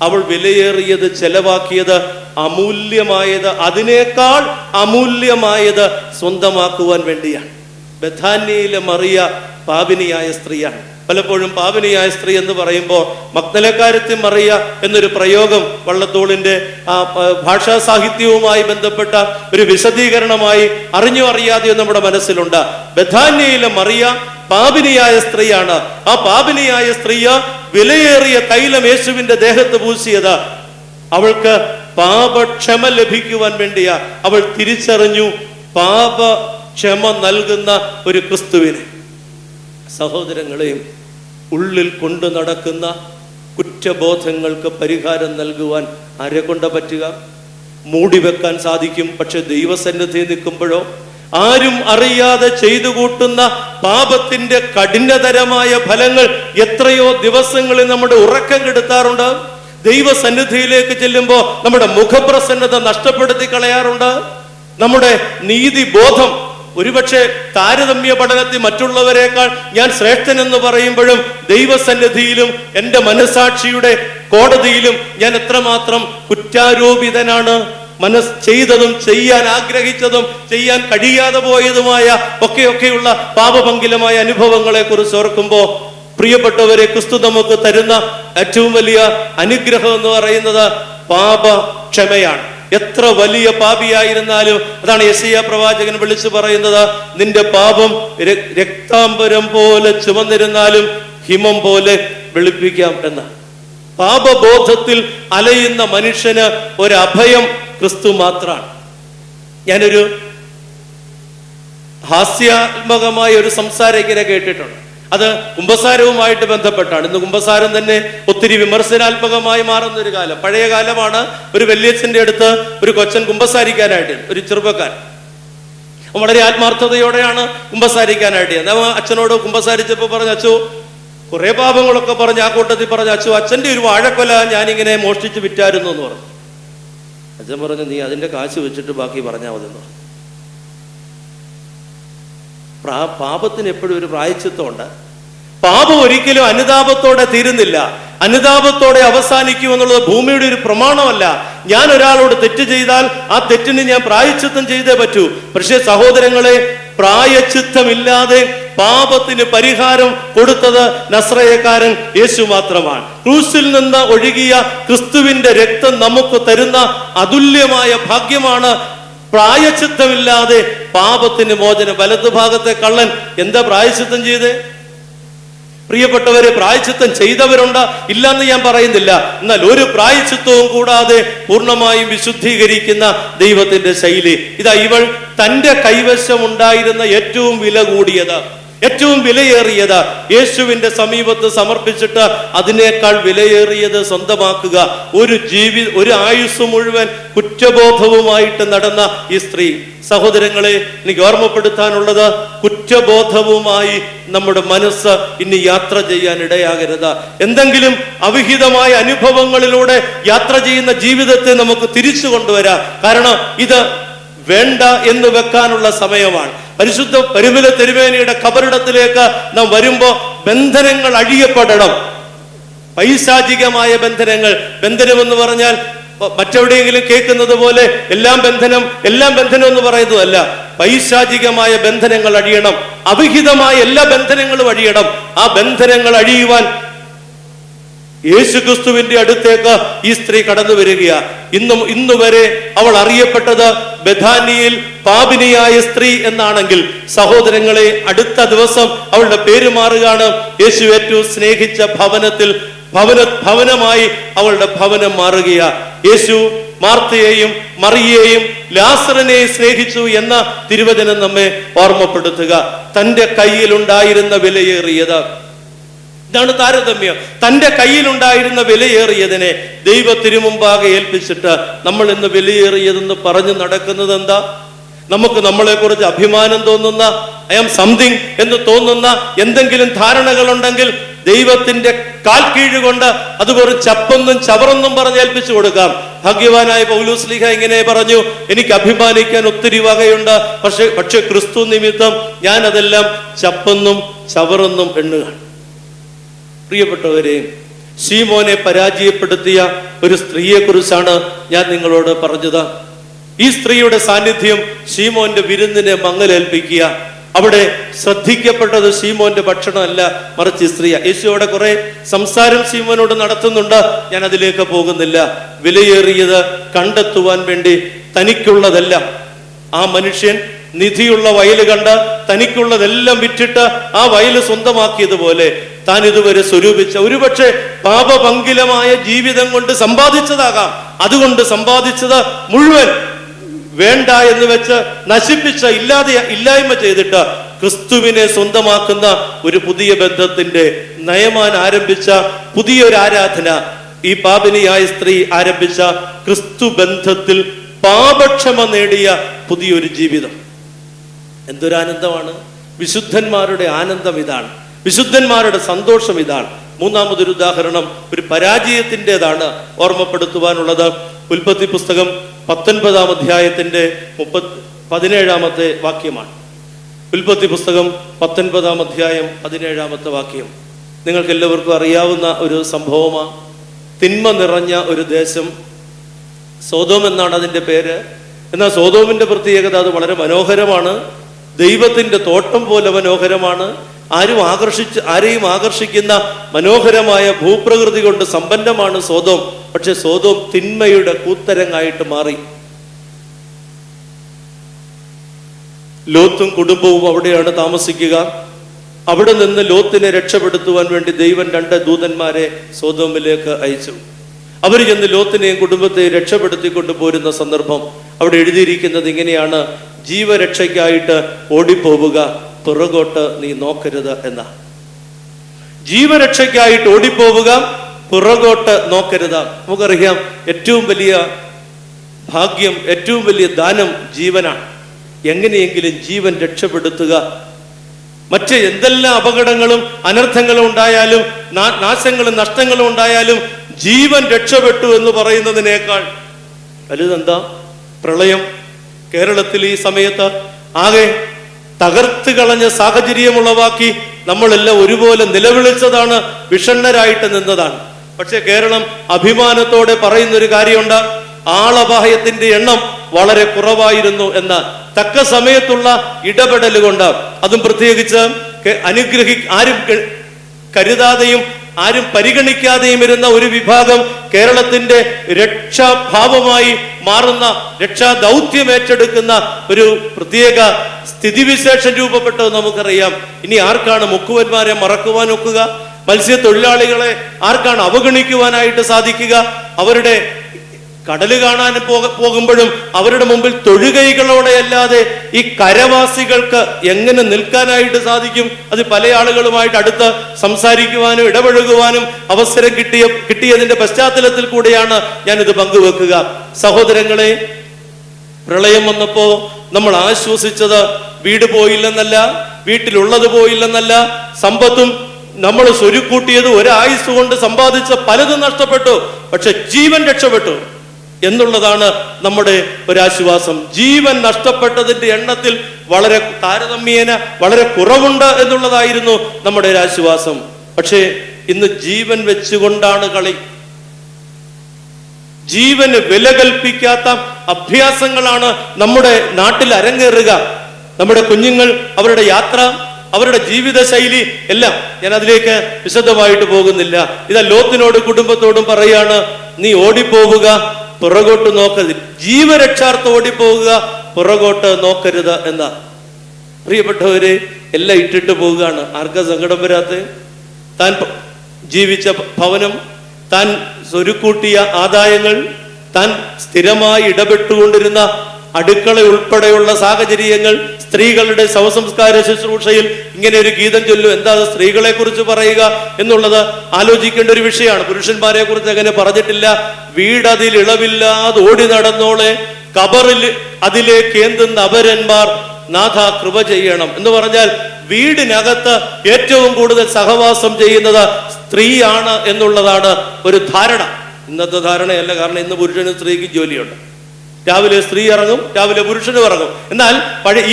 അവൾ വിലയേറിയത് ചെലവാക്കിയത്, അമൂല്യമായത്, അതിനേക്കാൾ അമൂല്യമായത് സ്വന്തമാക്കുവാൻ വേണ്ടിയാണ്. ബഥാന്യയിലെ മറിയ പാപിനിയായ സ്ത്രീയാണ്. പലപ്പോഴും പാപിനിയായ സ്ത്രീ എന്ന് പറയുമ്പോൾ മഗ്ദലക്കാരത്തി മറിയ എന്നൊരു പ്രയോഗം വള്ളത്തോളിന്റെ ഭാഷാ സാഹിത്യവുമായി ബന്ധപ്പെട്ട ഒരു വിശദീകരണമായി അറിഞ്ഞോ അറിയാതെയോ നമ്മുടെ മനസ്സിലുണ്ട്. ബഥാന്യയിലെ മറിയ പാപിനിയായ സ്ത്രീയാണ്. ആ പാപിനിയായ സ്ത്രീ വിലയേറിയ തൈലം യേശുവിന്റെ ദേഹത്ത് പൂശിയത് അവൾക്ക് പാപക്ഷമ ലഭിക്കുവാൻ വേണ്ടിയാ. അവൾ തിരിച്ചറിഞ്ഞു പാപക്ഷമ നൽകുന്ന ഒരു ക്രിസ്തുവിനെ. സഹോദരങ്ങളെയും, ഉള്ളിൽ കൊണ്ടു നടക്കുന്ന കുറ്റബോധങ്ങൾക്ക് പരിഹാരം നൽകുവാൻ ആരെ കൊണ്ട് പറ്റുക? മൂടിവെക്കാൻ സാധിക്കും. പക്ഷെ ദൈവസന്നിധി നിൽക്കുമ്പോഴോ, ആരും അറിയാതെ ചെയ്തു കൂട്ടുന്ന പാപത്തിന്റെ കഠിനതരമായ ഫലങ്ങൾ എത്രയോ ദിവസങ്ങളിൽ നമ്മുടെ ഉറക്കം കെടുത്താറുണ്ട്. ദൈവസന്നിധിയിലേക്ക് ചെല്ലുമ്പോൾ നമ്മുടെ മുഖപ്രസന്നത നഷ്ടപ്പെടുത്തി കളയാറുണ്ട്. നമ്മുടെ നീതിബോധം, ഒരുപക്ഷെ താരതമ്യ പഠനത്തിൽ മറ്റുള്ളവരെക്കാൾ ഞാൻ ശ്രേഷ്ഠനെന്ന് പറയുമ്പോഴും ദൈവസന്നിധിയിലും എൻ്റെ മനസാക്ഷിയുടെ കോടതിയിലും ഞാൻ എത്രമാത്രം കുറ്റാരോപിതനാണ്. ചെയ്തതും ചെയ്യാൻ ആഗ്രഹിച്ചതും ചെയ്യാൻ കഴിയാതെ പോയതുമായ ഒക്കെയുള്ള പാപഭംഗിലമായ അനുഭവങ്ങളെ കുറിച്ച് ഓർക്കുമ്പോൾ, പ്രിയപ്പെട്ടവരെ, ക്രിസ്തു നമുക്ക് തരുന്ന ഏറ്റവും വലിയ അനുഗ്രഹം എന്ന് പറയുന്നത് പാപക്ഷമയാണ്. എത്ര വലിയ പാപിയായിരുന്നാലും, അതാണ് യെശയ്യാ പ്രവാചകൻ വിളിച്ചു പറയുന്നത്, നിന്റെ പാപം രക്താംബരം പോലെ ചുമന്നിരുന്നാലും ഹിമം പോലെ വെളുപ്പിക്കാം എന്ന്. പാപബോധത്തിൽ അലയുന്ന മനുഷ്യന് ഒരഭയം ക്രിസ്തു മാത്രമാണ്. ഞാനൊരു ഹാസ്യാത്മകമായ ഒരു സംസാരം ഇങ്ങനെ കേട്ടിട്ടുണ്ട്. അത് കുമ്പസാരവുമായിട്ട് ബന്ധപ്പെട്ടാണ്. ഇന്ന് കുമ്പസാരം തന്നെ ഒത്തിരി വിമർശനാത്മകമായി മാറുന്ന ഒരു കാലം. പഴയ കാലമാണ്. ഒരു വല്യച്ഛന്റെ അടുത്ത് ഒരു കൊച്ചൻ കുമ്പസാരിക്കാനായിട്ട്, ഒരു ചെറുപ്പക്കാരൻ വളരെ ആത്മാർത്ഥതയോടെയാണ് കുമ്പസാരിക്കാനായിട്ട്. നമ്മൾ അച്ഛനോട് കുമ്പസാരിച്ചപ്പോൾ പറഞ്ഞു, അച്ഛോ കുറെ പാപങ്ങളൊക്കെ പറഞ്ഞ് ആ കൂട്ടത്തിൽ പറഞ്ഞു, അച്ഛോ അച്ഛന്റെ ഒരു വാഴക്കൊല ഞാനിങ്ങനെ മോഷ്ടിച്ച് വിറ്റായിരുന്നു എന്ന് പറഞ്ഞു. അച്ഛൻ പറഞ്ഞു, നീ അതിന്റെ കാശ് വെച്ചിട്ട് ബാക്കി പറഞ്ഞാൽ മതി എന്ന് പറഞ്ഞു. പാപത്തിന് എപ്പോഴും ഒരു പ്രായശ്ചിത്തമുണ്ട്. പാപം ഒരിക്കലും അനുതാപത്തോടെ തീരുന്നില്ല, അനുതാപത്തോടെ അവസാനിക്കുമെന്നുള്ളത് ഭൂമിയുടെ ഒരു പ്രമാണമല്ല. ഞാൻ ഒരാളോട് തെറ്റ് ചെയ്താൽ ആ തെറ്റിന് ഞാൻ പ്രായശ്ചിത്തം ചെയ്തേ പറ്റൂ. പക്ഷേ സഹോദരങ്ങളെ, പ്രായശ്ചിത്തമില്ലാതെ പാപത്തിന് പരിഹാരം കൊടുത്തത് നസ്രയക്കാരൻ യേശു മാത്രമാണ്. ക്രൂസിൽ നിന്ന് ഒഴുകിയ ക്രിസ്തുവിന്റെ രക്തം നമുക്ക് തരുന്ന അതുല്യമായ ഭാഗ്യമാണ്. പ്രായശ്ചിത്തമില്ലാതെ പാപത്തിന് മോചനം. വലതുഭാഗത്തെ കള്ളൻ എന്താ പ്രായശ്ചിത്തം ചെയ്തേ? പ്രിയപ്പെട്ടവരെ, പ്രായശ്ചിത്തം ചെയ്തവരുണ്ട്, ഇല്ലെന്ന് ഞാൻ പറയുന്നില്ല. എന്നാൽ ഒരു പ്രായശ്ചിത്തവും കൂടാതെ പൂർണ്ണമായും വിശുദ്ധീകരിക്കുന്ന ദൈവത്തിന്റെ ശൈലി ഇതാ. ഇവൾ തന്റെ കൈവശമുണ്ടായിരുന്ന ഏറ്റവും വില കൂടിയത്, ഏറ്റവും വിലയേറിയത് യേശുവിന്റെ സമീപത്ത് സമർപ്പിച്ചിട്ട് അതിനേക്കാൾ വിലയേറിയത് സ്വന്തമാക്കുക. ഒരു ആയുസ് മുഴുവൻ കുറ്റബോധവുമായിട്ട് നടന്ന ഈ സ്ത്രീ. സഹോദരങ്ങളെ, എനിക്ക് ഓർമ്മപ്പെടുത്താനുള്ളത്, കുറ്റബോധവുമായി നമ്മുടെ മനസ്സ് ഇനി യാത്ര ചെയ്യാൻ ഇടയാകരുത്. എന്തെങ്കിലും അവിഹിതമായ അനുഭവങ്ങളിലൂടെ യാത്ര ചെയ്യുന്ന ജീവിതത്തെ നമുക്ക് തിരിച്ചു കൊണ്ടുവരാം. കാരണം ഇത് വേണ്ട എന്ന് വെക്കാനുള്ള സമയമാണ്. പരിശുദ്ധ പരിമല തിരുമേനിയുടെ ഖബറിടത്തിലേക്ക് നാം വരുമ്പോ ബന്ധനങ്ങൾ അഴിയപ്പെടണം. പൈശാചികമായ ബന്ധനങ്ങൾ. ബന്ധനമെന്ന് പറഞ്ഞാൽ മറ്റെവിടെയെങ്കിലും കേൾക്കുന്നത് പോലെ എല്ലാം ബന്ധനം എന്ന് പറയുന്നതല്ല. പൈശാചികമായ ബന്ധനങ്ങൾ അഴിയണം, അവിഹിതമായ എല്ലാ ബന്ധനങ്ങളും അഴിയണം. ആ ബന്ധനങ്ങൾ അഴിയുവാൻ യേശുക്രിസ്തുവിന്റെ അടുത്തേക്ക് ഈ സ്ത്രീ കടന്നു വരികയാ. ഇന്നുവരെ അവൾ അറിയപ്പെട്ടത് ബഥാനിയിൽ പാപിനിയായ സ്ത്രീ എന്നാണെങ്കിൽ, സഹോദരങ്ങളെ, അടുത്ത ദിവസം അവളുടെ പേര് മാറുകയാണ്. യേശു ഏറ്റവും സ്നേഹിച്ച ഭവനമായി അവളുടെ ഭവനം മാറുകയാ. യേശു മാർത്തയെയും മറിയെയും ലാസറിനെയും സ്നേഹിച്ചു എന്ന തിരുവചനം നമ്മെ ഓർമ്മപ്പെടുത്തുക. തന്റെ കയ്യിലുണ്ടായിരുന്ന വിലയേറിയത്, ഇതാണ് താരതമ്യം. തന്റെ കയ്യിലുണ്ടായിരുന്ന വിലയേറിയതിനെ ദൈവത്തിനു മുമ്പാകെ ഏൽപ്പിച്ചിട്ട് നമ്മൾ ഇന്ന് വിലയേറിയതെന്ന് പറഞ്ഞു നടക്കുന്നത് എന്താ? നമുക്ക് നമ്മളെ കുറിച്ച് അഭിമാനം തോന്നുന്ന, ഐ ആം സംതിങ് എന്ന് തോന്നുന്ന എന്തെങ്കിലും ധാരണകളുണ്ടെങ്കിൽ ദൈവത്തിന്റെ കാൽ കീഴുകൊണ്ട് അത് വെറും ചപ്പൊന്നും ചവറൊന്നും പറഞ്ഞ് ഏൽപ്പിച്ചു കൊടുക്കാം. ഭാഗ്യവാനായ പൗലോസ്ലീഹ ഇങ്ങനെ പറഞ്ഞു, എനിക്ക് അഭിമാനിക്കാൻ ഒത്തിരി വകയുണ്ട്, പക്ഷെ ക്രിസ്തു നിമിത്തം ഞാൻ അതെല്ലാം ചപ്പൊന്നും ചവറൊന്നും എണ്ണുകയാണ്. പ്രിയപ്പെട്ടവരെ, ശീമോനെ പരാജയപ്പെടുത്തിയ ഒരു സ്ത്രീയെ കുറിച്ചാണ് ഞാൻ നിങ്ങളോട് പറഞ്ഞത്. ഈ സ്ത്രീയുടെ സാന്നിധ്യം ശീമോന്റെ വിരുന്നിനെ മങ്ങലേൽപ്പിക്കുക. അവിടെ ശ്രദ്ധിക്കപ്പെട്ടത് ശീമോന്റെ ഭക്ഷണമല്ല, മറിച്ച് സ്ത്രീയ. യേശുവിടെ കുറെ സംസാരം ശീമോനോട് നടത്തുന്നുണ്ട്, ഞാൻ അതിലേക്ക് പോകുന്നില്ല. വിലയേറിയത് കണ്ടെത്തുവാൻ വേണ്ടി തനിക്കുള്ളതല്ല, ആ മനുഷ്യൻ നിധിയുള്ള വയല് കണ്ട് തനിക്കുള്ളതെല്ലാം വിറ്റിട്ട് ആ വയല് സ്വന്തമാക്കിയതുപോലെ താൻ ഇതുവരെ സ്വരൂപിച്ച, ഒരുപക്ഷെ പാപപങ്കിലമായ ജീവിതം കൊണ്ട് സമ്പാദിച്ചതാകാം. അതുകൊണ്ട് സമ്പാദിച്ചത് മുഴുവൻ വേണ്ട എന്ന് വെച്ച് നശിപ്പിച്ച, ഇല്ലായ്മ ചെയ്തിട്ട് ക്രിസ്തുവിനെ സ്വന്തമാക്കുന്ന ഒരു പുതിയ ബന്ധത്തിന്റെ നയമാൻ ആരംഭിച്ച പുതിയൊരു ആരാധന, ഈ പാപിനിയായ സ്ത്രീ ആരംഭിച്ച ക്രിസ്തു ബന്ധത്തിൽ പാപക്ഷമ നേടിയ പുതിയൊരു ജീവിതം. എന്തൊരാനന്ദമാണ്! വിശുദ്ധന്മാരുടെ ആനന്ദം ഇതാണ്, വിശുദ്ധന്മാരുടെ സന്തോഷം ഇതാണ്. മൂന്നാമതൊരു ഉദാഹരണം ഒരു പരാജയത്തിൻ്റെതാണ് ഓർമ്മപ്പെടുത്തുവാനുള്ളത്. ഉൽപ്പത്തി പുസ്തകം 19-ാം അധ്യായത്തിന്റെ 17-ാമത്തെ വാക്യമാണ്. ഉൽപ്പത്തി പുസ്തകം 19-ാം അധ്യായം 17-ാമത്തെ വാക്യം. നിങ്ങൾക്ക് എല്ലാവർക്കും അറിയാവുന്ന ഒരു സംഭവമാണ്. തിന്മ നിറഞ്ഞ ഒരു ദേശം, സോതോം എന്നാണ് അതിൻ്റെ പേര്. എന്നാൽ സോതോമിന്റെ പ്രത്യേകത അത് വളരെ മനോഹരമാണ്, ദൈവത്തിന്റെ തോട്ടം പോലെ മനോഹരമാണ്. ആരെയും ആകർഷിക്കുന്ന മനോഹരമായ ഭൂപ്രകൃതി കൊണ്ട് സമ്പന്നമാണ് സോതോം. പക്ഷെ സോതോം തിന്മയുടെ കൂത്തരങ്ങായിട്ട് മാറി. ലോത്തും കുടുംബവും അവിടെയാണ് താമസിക്കുക. അവിടെ നിന്ന് ലോത്തിനെ രക്ഷപ്പെടുത്തുവാൻ വേണ്ടി ദൈവം 2 ദൂതന്മാരെ സോതോമിലേക്ക് അയച്ചു. അവർ ചെന്ന് ലോത്തിനെയും കുടുംബത്തെയും രക്ഷപ്പെടുത്തിക്കൊണ്ട് പോരുന്ന സന്ദർഭം അവിടെ എഴുതിയിരിക്കുന്നത് ഇങ്ങനെയാണ്: ജീവരക്ഷയ്ക്കായിട്ട് ഓടിപ്പോവുക, പുറകോട്ട് നീ നോക്കരുത് എന്ന. ജീവരക്ഷയ്ക്കായിട്ട് ഓടിപ്പോവുക, പുറകോട്ട് നോക്കരുത്. നമുക്കറിയാം, ഏറ്റവും വലിയ ഭാഗ്യം, ഏറ്റവും വലിയ ദാനം ജീവനാണ്. എങ്ങനെയെങ്കിലും ജീവൻ രക്ഷപ്പെടുത്തുക. മറ്റ് എന്തെല്ലാം അപകടങ്ങളും അനർത്ഥങ്ങളും ഉണ്ടായാലും, നാശങ്ങളും നഷ്ടങ്ങളും ഉണ്ടായാലും ജീവൻ രക്ഷപ്പെട്ടു എന്ന് പറയുന്നതിനേക്കാൾ വലുതെന്താ? പ്രളയം കേരളത്തിൽ ഈ സമയത്ത് ആകെ തകർത്ത് കളഞ്ഞ സാഹചര്യമുളവാക്കി നമ്മളെല്ലാം ഒരുപോലെ നിലവിളിച്ചതാണ്, വിഷണ്ണരായിട്ട് നിന്നതാണ്. പക്ഷെ കേരളം അഭിമാനത്തോടെ പറയുന്നൊരു കാര്യമുണ്ട്, ആളപായത്തിന്റെ എണ്ണം വളരെ കുറവായിരുന്നു എന്ന. തക്ക സമയത്തുള്ള ഇടപെടൽ കൊണ്ട്, അതും പ്രത്യേകിച്ച് ആരും കരുതാതെയും ആരും പരിഗണിക്കാതെയും ഇരുന്ന ഒരു വിഭാഗം കേരളത്തിന്റെ രക്ഷാഭാവമായി മാറുന്ന, രക്ഷാ ദൗത്യം ഏറ്റെടുക്കുന്ന ഒരു പ്രത്യേക സ്ഥിതിവിശേഷം രൂപപ്പെട്ടത് നമുക്കറിയാം. ഇനി ആർക്കാണ് മുക്കുവന്മാരെ മറക്കുവാൻ ഒക്കുക? മത്സ്യത്തൊഴിലാളികളെ ആർക്കാണ് അവഗണിക്കുവാനായിട്ട് സാധിക്കുക? അവരുടെ കടല് കാണാൻ പോകുമ്പോഴും അവരുടെ മുമ്പിൽ തൊഴുകൈകളോടെ അല്ലാതെ ഈ കരവാസികൾക്ക് എങ്ങനെ നിൽക്കാനായിട്ട് സാധിക്കും? അത് പല ആളുകളുമായിട്ട് അടുത്ത് സംസാരിക്കുവാനും ഇടപഴകുവാനും അവസരം കിട്ടിയതിന്റെ പശ്ചാത്തലത്തിൽ കൂടെയാണ് ഞാനിത് പങ്കുവെക്കുക. സഹോദരങ്ങളെ, പ്രളയം വന്നപ്പോ നമ്മൾ ആശ്വസിച്ചത് വീട് പോയില്ലെന്നല്ല, വീട്ടിലുള്ളത് പോയില്ലെന്നല്ല, സമ്പത്തും നമ്മൾ സ്വരുക്കൂട്ടിയത് ഒരായുസ് കൊണ്ട് സമ്പാദിച്ച പലതും നഷ്ടപ്പെട്ടു, പക്ഷെ ജീവൻ രക്ഷപ്പെട്ടു എന്നുള്ളതാണ് നമ്മുടെ ഒരാശ്വാസം. ജീവൻ നഷ്ടപ്പെട്ടതിന്റെ എണ്ണത്തിൽ വളരെ താരതമ്യേന വളരെ കുറവുണ്ട് എന്നുള്ളതായിരുന്നു നമ്മുടെ ഒരാശ്വാസം. പക്ഷേ ഇന്ന് ജീവൻ വെച്ചുകൊണ്ടാണ് കളി. ജീവന് വില കൽപ്പിക്കാത്ത അഭ്യാസങ്ങളാണ് നമ്മുടെ നാട്ടിൽ അരങ്ങേറുക. നമ്മുടെ കുഞ്ഞുങ്ങൾ, അവരുടെ യാത്ര, അവരുടെ ജീവിത ശൈലി എല്ലാം, ഞാൻ അതിലേക്ക് വിശദമായിട്ട് പോകുന്നില്ല. ഇതാ ലോത്തിനോട് കുടുംബത്തോടും പറയാണ്, നീ ഓടിപ്പോവുക, പുറകോട്ട് നോക്കരുത്. ജീവരക്ഷാർത്ഥം ഓടിപ്പോവുക, പുറകോട്ട് നോക്കരുത് എന്ന. പ്രിയപ്പെട്ടവരെ, എല്ലാം ഇട്ടിട്ട് പോവുകയാണ്. ആർക്കാ സങ്കടം വരാത്ത? താൻ ജീവിച്ച ഭവനം, താൻ സ്വരുക്കൂട്ടിയ ആദായങ്ങൾ, താൻ സ്ഥിരമായി ഇടപെട്ടുകൊണ്ടിരുന്ന അടുക്കള ഉൾപ്പെടെയുള്ള സാഹചര്യങ്ങൾ, സ്ത്രീകളുടെ ശവസംസ്കാര ശുശ്രൂഷയിൽ ഇങ്ങനെ ഒരു ഗീതം ചൊല്ലും. എന്താ സ്ത്രീകളെ കുറിച്ച് പറയുക എന്നുള്ളത് ആലോചിക്കേണ്ട ഒരു വിഷയമാണ്. പുരുഷന്മാരെ കുറിച്ച് അങ്ങനെ പറഞ്ഞിട്ടില്ല. വീടതിൽ ഇളവില്ലാതെ ഓടി നടന്നോളെ, കബറിൽ അതിലേക്ക് ഏന്തുന്ന അപരന്മാർ നാഥ കൃപ ചെയ്യണം എന്ന് പറഞ്ഞാൽ, വീടിനകത്ത് ഏറ്റവും കൂടുതൽ സഹവാസം ചെയ്യുന്നത് സ്ത്രീയാണ് എന്നുള്ളതാണ് ഒരു ധാരണ. ഇന്നത്തെ ധാരണയല്ല, കാരണം ഇന്ന് പുരുഷനും സ്ത്രീക്കും ജോലിയുണ്ട്. രാവിലെ സ്ത്രീ ഇറങ്ങും, രാവിലെ പുരുഷനും ഇറങ്ങും. എന്നാൽ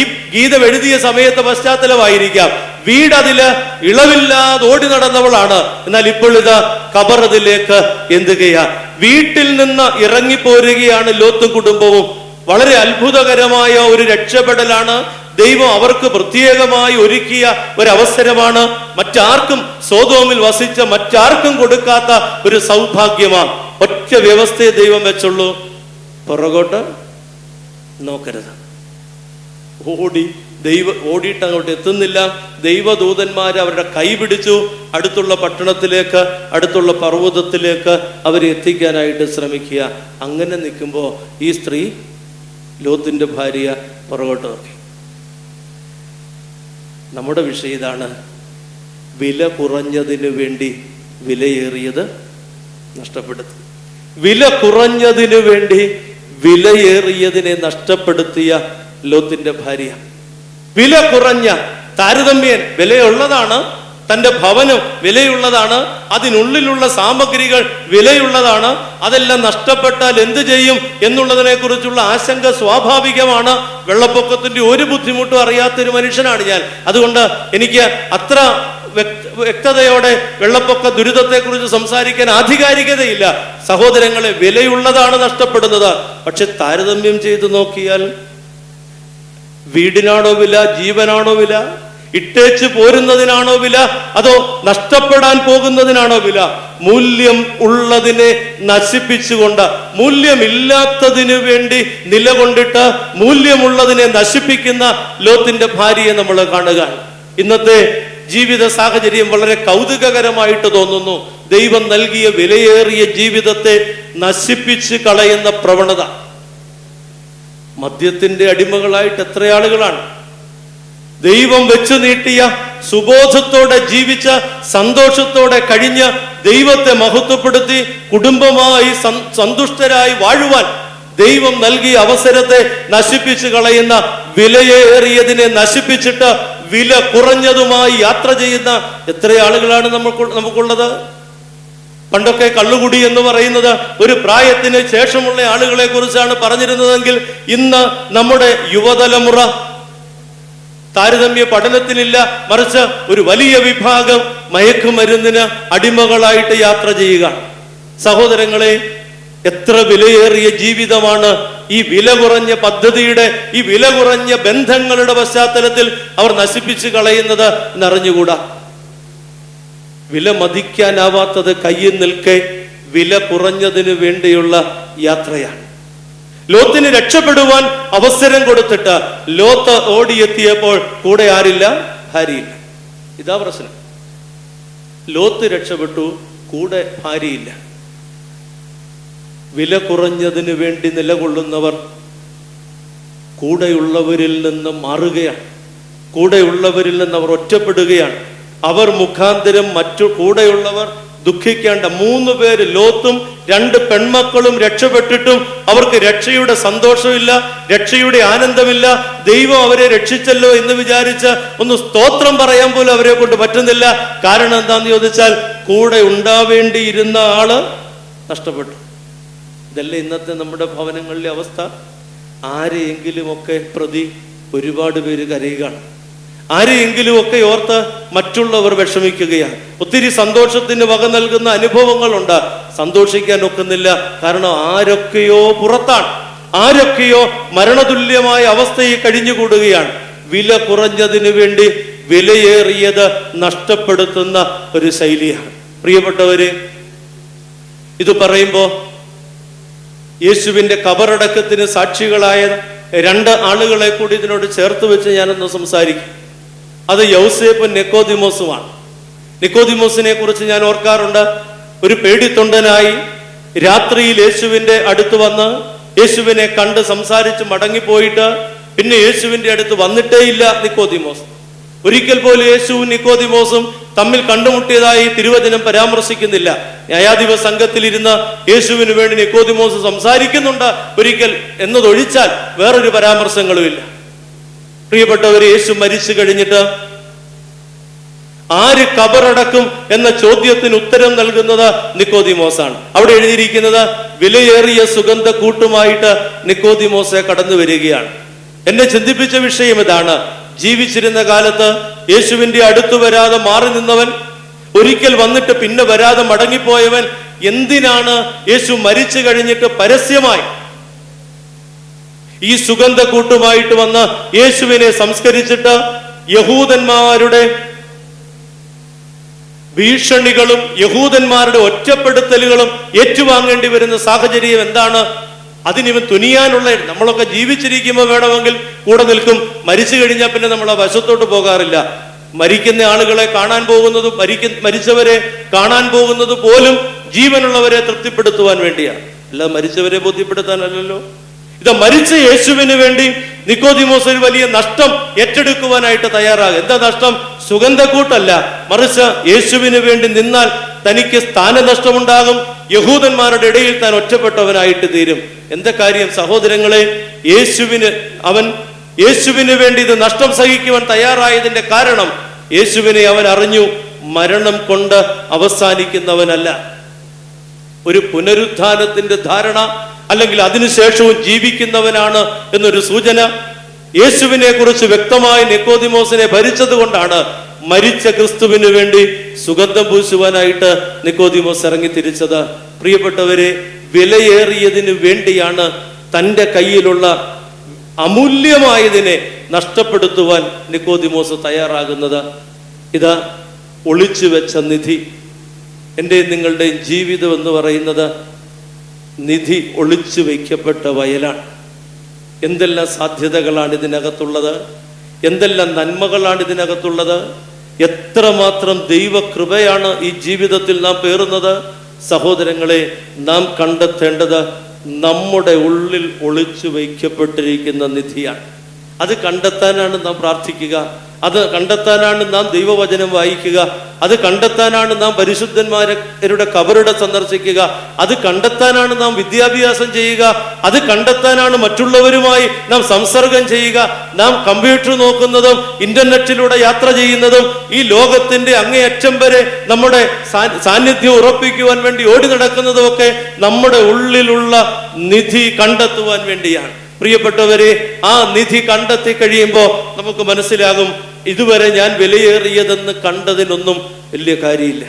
ഈ ഗീതം എഴുതിയ സമയത്ത് പശ്ചാത്തലമായിരിക്കാം, വീടതില് ഇളവില്ലാതെ ഓടി നടന്നവളാണ്. എന്നാൽ ഇപ്പോൾ ഇത് കബറതിലേക്ക് എന്തുകയാ? വീട്ടിൽ നിന്ന് ഇറങ്ങിപ്പോരുകയാണ് ലോത്തും കുടുംബവും. വളരെ അത്ഭുതകരമായ ഒരു രക്ഷപ്പെടലാണ്. ദൈവം അവർക്ക് പ്രത്യേകമായി ഒരുക്കിയ ഒരവസരമാണ്. മറ്റാർക്കും, സോദോമിൽ വസിച്ച മറ്റാർക്കും കൊടുക്കാത്ത ഒരു സൗഭാഗ്യമാണ്. ഒറ്റ വ്യവസ്ഥയെ ദൈവം വെച്ചുള്ളൂ, പുറകോട്ട് നോക്കരുത്. ഓടിയിട്ട് അങ്ങോട്ട് എത്തുന്നില്ല. ദൈവദൂതന്മാർ അവരുടെ കൈ പിടിച്ചു അടുത്തുള്ള പട്ടണത്തിലേക്ക്, അടുത്തുള്ള പർവ്വതത്തിലേക്ക് അവരെ എത്തിക്കാനായിട്ട് ശ്രമിക്കുക. അങ്ങനെ നിൽക്കുമ്പോൾ ഈ സ്ത്രീ, ലോത്തിന്റെ ഭാര്യ, പുറകോട്ട് നോക്കി. നമ്മുടെ വിഷയം ഇതാണ്. വില കുറഞ്ഞതിന് വേണ്ടി വിലയേറിയത് നഷ്ടപ്പെടുത്തി. വില കുറഞ്ഞതിന് വേണ്ടി വിലയേറിയതിനെ നഷ്ടപ്പെടുത്തിയ ലോത്തിന്റെ ഭാര്യ. വില കുറഞ്ഞ, താരതമ്യേന വിലയുള്ളതാണ്, തൻ്റെ ഭവനം വിലയുള്ളതാണ്, അതിനുള്ളിലുള്ള സാമഗ്രികൾ വിലയുള്ളതാണ്. അതെല്ലാം നഷ്ടപ്പെട്ടാൽ എന്ത് ചെയ്യും എന്നുള്ളതിനെ കുറിച്ചുള്ള ആശങ്ക സ്വാഭാവികമാണ്. വെള്ളപ്പൊക്കത്തിന്റെ ഒരു ബുദ്ധിമുട്ടും അറിയാത്തൊരു മനുഷ്യനാണ് ഞാൻ. അതുകൊണ്ട് എനിക്ക് അത്ര വ്യക്തതയോടെ വെള്ളപ്പൊക്ക ദുരിതത്തെക്കുറിച്ച് സംസാരിക്കാൻ ആധികാരികതയില്ല. സഹോദരങ്ങളെ, വിലയുള്ളതാണ് നഷ്ടപ്പെടുന്നത്. പക്ഷെ താരതമ്യം ചെയ്ത് നോക്കിയാൽ വീടിനാണോ വില, ജീവനാണോ വില, ഇട്ടേച്ച് പോരുന്നതിനാണോ വില, അതോ നഷ്ടപ്പെടാൻ പോകുന്നതിനാണോ വില? മൂല്യം ഉള്ളതിനെ നശിപ്പിച്ചുകൊണ്ട്, മൂല്യമില്ലാത്തതിനു വേണ്ടി നിലകൊണ്ടിട്ട് മൂല്യമുള്ളതിനെ നശിപ്പിക്കുന്ന ലോത്തിന്റെ ഭാര്യയെ നമ്മൾ കാണുക. ഇന്നത്തെ ജീവിത സാഹചര്യം വളരെ കൗതുകകരമായിട്ട് തോന്നുന്നു. ദൈവം നൽകിയ വിലയേറിയ ജീവിതത്തെ നശിപ്പിച്ച് കളയുന്ന പ്രവണത. മദ്യത്തിന്റെ അടിമകളായിട്ട് എത്ര ആളുകളാണ്? ദൈവം വെച്ചു നീട്ടിയ സുബോധത്തോടെ ജീവിച്ച, സന്തോഷത്തോടെ കഴിഞ്ഞ് ദൈവത്തെ മഹത്വപ്പെടുത്തി കുടുംബമായി സന്തുഷ്ടരായി വാഴുവാൻ ദൈവം നൽകിയ അവസരത്തെ നശിപ്പിച്ചു കളയുന്ന, വിലയേറിയതിനെ നശിപ്പിച്ചിട്ട് വില കുറഞ്ഞതുമായി യാത്ര ചെയ്യുന്ന എത്ര ആളുകളാണ് നമുക്കുള്ളത്? പണ്ടൊക്കെ കള്ളുകുടി എന്ന് പറയുന്നത് ഒരു പ്രായത്തിന് ശേഷമുള്ള ആളുകളെ കുറിച്ചാണ് പറഞ്ഞിരുന്നതെങ്കിൽ ഇന്ന് നമ്മുടെ യുവതലമുറ താരതമ്യ പഠനത്തിനില്ല, മറിച്ച് ഒരു വലിയ വിഭാഗം മയക്കുമരുന്നിന് അടിമകളായിട്ട് യാത്ര ചെയ്യുക. സഹോദരങ്ങളെ, എത്ര വിലയേറിയ ജീവിതമാണ് ഈ വില കുറഞ്ഞ പദ്ധതിയുടെ, ഈ വില കുറഞ്ഞ ബന്ധങ്ങളുടെ പശ്ചാത്തലത്തിൽ അവർ നശിപ്പിച്ചു കളയുന്നത് എന്നറിഞ്ഞുകൂടാ. വില മതിക്കാനാവാത്തത് കയ്യിൽ നിൽക്കെ വില കുറഞ്ഞതിന് വേണ്ടിയുള്ള യാത്രയാണ്. ലോത്തിന് രക്ഷപ്പെടുവാൻ അവസരം കൊടുത്തിട്ട് ലോത്ത് ഓടിയെത്തിയപ്പോൾ കൂടെ ആരില്ല? ഭാര്യയില്ല. ഇതാ പ്രശ്നം. ലോത്ത് രക്ഷപ്പെട്ടു, കൂടെ ഭാര്യയില്ല. വില കുറഞ്ഞതിന് വേണ്ടി നിലകൊള്ളുന്നവർ കൂടെയുള്ളവരിൽ നിന്ന് മാറുകയാണ്. കൂടെയുള്ളവരിൽ നിന്ന് അവർ ഒറ്റപ്പെടുകയാണ്. അവർ മുഖാന്തരം മറ്റു കൂടെയുള്ളവർ ദുഃഖിക്കേണ്ട. 3 പേര്, ലോത്തും 2 പെൺമക്കളും രക്ഷപ്പെട്ടിട്ടും അവർക്ക് രക്ഷയുടെ സന്തോഷമില്ല, രക്ഷയുടെ ആനന്ദമില്ല. ദൈവം അവരെ രക്ഷിച്ചല്ലോ എന്ന് വിചാരിച്ച് ഒന്ന് സ്തോത്രം പറയാൻ പോലും അവരെ കൊണ്ട് പറ്റുന്നില്ല. കാരണം എന്താന്ന് ചോദിച്ചാൽ, കൂടെ ഉണ്ടാവേണ്ടിയിരുന്ന ആള് നഷ്ടപ്പെട്ടു. ഇതല്ലേ ഇന്നത്തെ നമ്മുടെ ഭവനങ്ങളിലെ അവസ്ഥ? ആരെയെങ്കിലുമൊക്കെ പ്രതി ഒരുപാട് പേര് കരയുകയാണ്. ആരെയെങ്കിലും ഒക്കെ ഓർത്ത് മറ്റുള്ളവർ വിഷമിക്കുകയാണ്. ഒത്തിരി സന്തോഷത്തിന് വക നൽകുന്ന അനുഭവങ്ങളുണ്ട്. സന്തോഷിക്കാൻ ഒക്കുന്നില്ല. കാരണം ആരൊക്കെയോ പുറത്താണ്, ആരൊക്കെയോ മരണതുല്യമായ അവസ്ഥയിൽ കഴിഞ്ഞുകൂടുകയാണ്. വില കുറഞ്ഞതിന് വേണ്ടി വിലയേറിയത് നഷ്ടപ്പെടുത്തുന്ന ഒരു ശൈലിയാണ്. പ്രിയപ്പെട്ടവര്, ഇത് പറയുമ്പോ യേശുവിന്റെ കബറടക്കത്തിന് സാക്ഷികളായ 2 ആളുകളെ കൂടി ഇതിനോട് ചേർത്ത് വെച്ച് ഞാനൊന്ന് സംസാരിക്കും. അത് യൗസേപ്പും നിക്കോദിമോസുമാണ്. നിക്കോദിമോസിനെ കുറിച്ച് ഞാൻ ഓർക്കാറുണ്ട്. ഒരു പേടിത്തൊണ്ടനായി രാത്രിയിൽ യേശുവിന്റെ അടുത്ത് വന്ന് യേശുവിനെ കണ്ട് സംസാരിച്ച് മടങ്ങിപ്പോയിട്ട് പിന്നെ യേശുവിന്റെ അടുത്ത് വന്നിട്ടേ ഇല്ല നിക്കോദിമോസ്. ഒരിക്കൽ പോലും യേശുവും നിക്കോദിമോസും തമ്മിൽ കണ്ടുമുട്ടിയതായി തിരുവചനം പരാമർശിക്കുന്നില്ല. ന്യായാധിപ സംഘത്തിലിരുന്ന് യേശുവിന് വേണ്ടി നിക്കോദിമോസ് സംസാരിക്കുന്നുണ്ട് ഒരിക്കൽ എന്നതൊഴിച്ചാൽ വേറൊരു പരാമർശങ്ങളുമില്ല. പ്രിയപ്പെട്ടവർ, യേശു മരിച്ചു കഴിഞ്ഞിട്ട് ആര് കബറടക്കും എന്ന ചോദ്യത്തിന് ഉത്തരം നൽകുന്നത് നിക്കോദിമോസാണ്. അവിടെ എഴുതിയിരിക്കുന്നത് വിലയേറിയ സുഗന്ധ കൂട്ടുമായിട്ട് നിക്കോദിമോസെ കടന്നു വരികയാണ്. എന്നെ ചിന്തിപ്പിച്ച വിഷയം ഇതാണ്. ജീവിച്ചിരുന്ന കാലത്ത് യേശുവിന്റെ അടുത്തു വരാതെ മാറി നിന്നവൻ, ഒരിക്കൽ വന്നിട്ട് പിന്നെ വരാതെ മടങ്ങിപ്പോയവൻ, എന്തിനാണ് യേശു മരിച്ചു കഴിഞ്ഞിട്ട് പരസ്യമായി ഈ സുഗന്ധ കൂട്ടുമായിട്ട് വന്ന് യേശുവിനെ സംസ്കരിച്ചിട്ട് യഹൂദന്മാരുടെ ഭീഷണികളും യഹൂദന്മാരുടെ ഒറ്റപ്പെടുത്തലുകളും ഏറ്റുവാങ്ങേണ്ടി വരുന്ന സാഹചര്യം എന്താണ്? അതിനിവൻ തുനിയാനുള്ള, നമ്മളൊക്കെ ജീവിച്ചിരിക്കുമ്പോൾ വേണമെങ്കിൽ കൂടെ നിൽക്കും, മരിച്ചു കഴിഞ്ഞാൽ പിന്നെ നമ്മൾ ആ വശത്തോട്ട് പോകാറില്ല. മരിക്കുന്ന ആളുകളെ കാണാൻ പോകുന്നതും മരിച്ചവരെ കാണാൻ പോകുന്നത് പോലും ജീവനുള്ളവരെ തൃപ്തിപ്പെടുത്തുവാൻ വേണ്ടിയാണ്, അല്ലാതെ മരിച്ചവരെ ബോധ്യപ്പെടുത്താനല്ലല്ലോ. ഇത് മരിച്ച യേശുവിന് വേണ്ടി നിക്കോദിമോസ് ഒരു വലിയ നഷ്ടം ഏറ്റെടുക്കുവാനായിട്ട് തയ്യാറാകും. എന്താ നഷ്ടം? സുഗന്ധക്കൂട്ടല്ല, മറിച്ച് യേശുവിന് വേണ്ടി നിന്നാൽ തനിക്ക് സ്ഥാനനഷ്ടമുണ്ടാകും, യഹൂദന്മാരുടെ ഇടയിൽ താൻ ഒറ്റപ്പെട്ടവനായിട്ട് തീരും. എന്താ കാര്യം സഹോദരങ്ങളെ? യേശുവിന് വേണ്ടി ഇത് നഷ്ടം സഹിക്കുവാൻ തയ്യാറായതിന്റെ കാരണം യേശുവിനെ അവൻ അറിഞ്ഞു. മരണം കൊണ്ട് അവസാനിക്കുന്നവനല്ല, ഒരു പുനരുത്ഥാനത്തിന്റെ ധാരണ അല്ലെങ്കിൽ അതിനുശേഷവും ജീവിക്കുന്നവനാണ് എന്നൊരു സൂചന യേശുവിനെ കുറിച്ച് വ്യക്തമായി നിക്കോദിമോസിനെ ഭരിച്ചത് കൊണ്ടാണ് മരിച്ച ക്രിസ്തുവിന് വേണ്ടി സുഗന്ധം പൂശുവാനായിട്ട് നിക്കോദിമോസ് ഇറങ്ങി തിരിച്ചത്. പ്രിയപ്പെട്ടവരെ, വിലയേറിയതിന് വേണ്ടിയാണ് തൻ്റെ കയ്യിലുള്ള അമൂല്യമായതിനെ നഷ്ടപ്പെടുത്തുവാൻ നിക്കോദിമോസ് തയ്യാറാകുന്നത്. ഇതാ ഒളിച്ചു വെച്ച നിധി. എൻ്റെയും നിങ്ങളുടെയും ജീവിതം എന്ന് പറയുന്നത് നിധി ഒളിച്ചു വയ്ക്കപ്പെട്ട വയലാണ്. എന്തെല്ലാം സാധ്യതകളാണ് ഇതിനകത്തുള്ളത്, എന്തെല്ലാം നന്മകളാണ് ഇതിനകത്തുള്ളത്, എത്രമാത്രം ദൈവകൃപയാണ് ഈ ജീവിതത്തിൽ നാം പേറുന്നത്. സഹോദരങ്ങളെ, നാം കണ്ടെത്തേണ്ടത് നമ്മുടെ ഉള്ളിൽ ഒളിച്ചു വയ്ക്കപ്പെട്ടിരിക്കുന്ന നിധിയാണ്. അത് കണ്ടെത്താനാണ് നാം പ്രാർത്ഥിക്കുക, അത് കണ്ടെത്താനാണ് നാം ദൈവവചനം വായിക്കുക, അത് കണ്ടെത്താനാണ് നാം പരിശുദ്ധന്മാരുടെ കബറിടം സന്ദർശിക്കുക, അത് കണ്ടെത്താനാണ് നാം വിദ്യാഭ്യാസം ചെയ്യുക, അത് കണ്ടെത്താനാണ് മറ്റുള്ളവരുമായി നാം സംസർഗം ചെയ്യുക. നാം കമ്പ്യൂട്ടർ നോക്കുന്നതും ഇന്റർനെറ്റിലൂടെ യാത്ര ചെയ്യുന്നതും ഈ ലോകത്തിന്റെ അങ്ങേയറ്റം വരെ നമ്മുടെ സാന്നിധ്യം ഉറപ്പിക്കുവാൻ വേണ്ടി ഓടി നടക്കുന്നതും ഒക്കെ നമ്മുടെ ഉള്ളിലുള്ള നിധി കണ്ടെത്തുവാൻ വേണ്ടിയാണ്. പ്രിയപ്പെട്ടവരെ, ആ നിധി കണ്ടെത്തി കഴിയുമ്പോൾ നമുക്ക് മനസ്സിലാകും, ഇതുവരെ ഞാൻ വിലയേറിയതെന്ന് കണ്ടതിനൊന്നും വലിയ കാര്യമില്ല.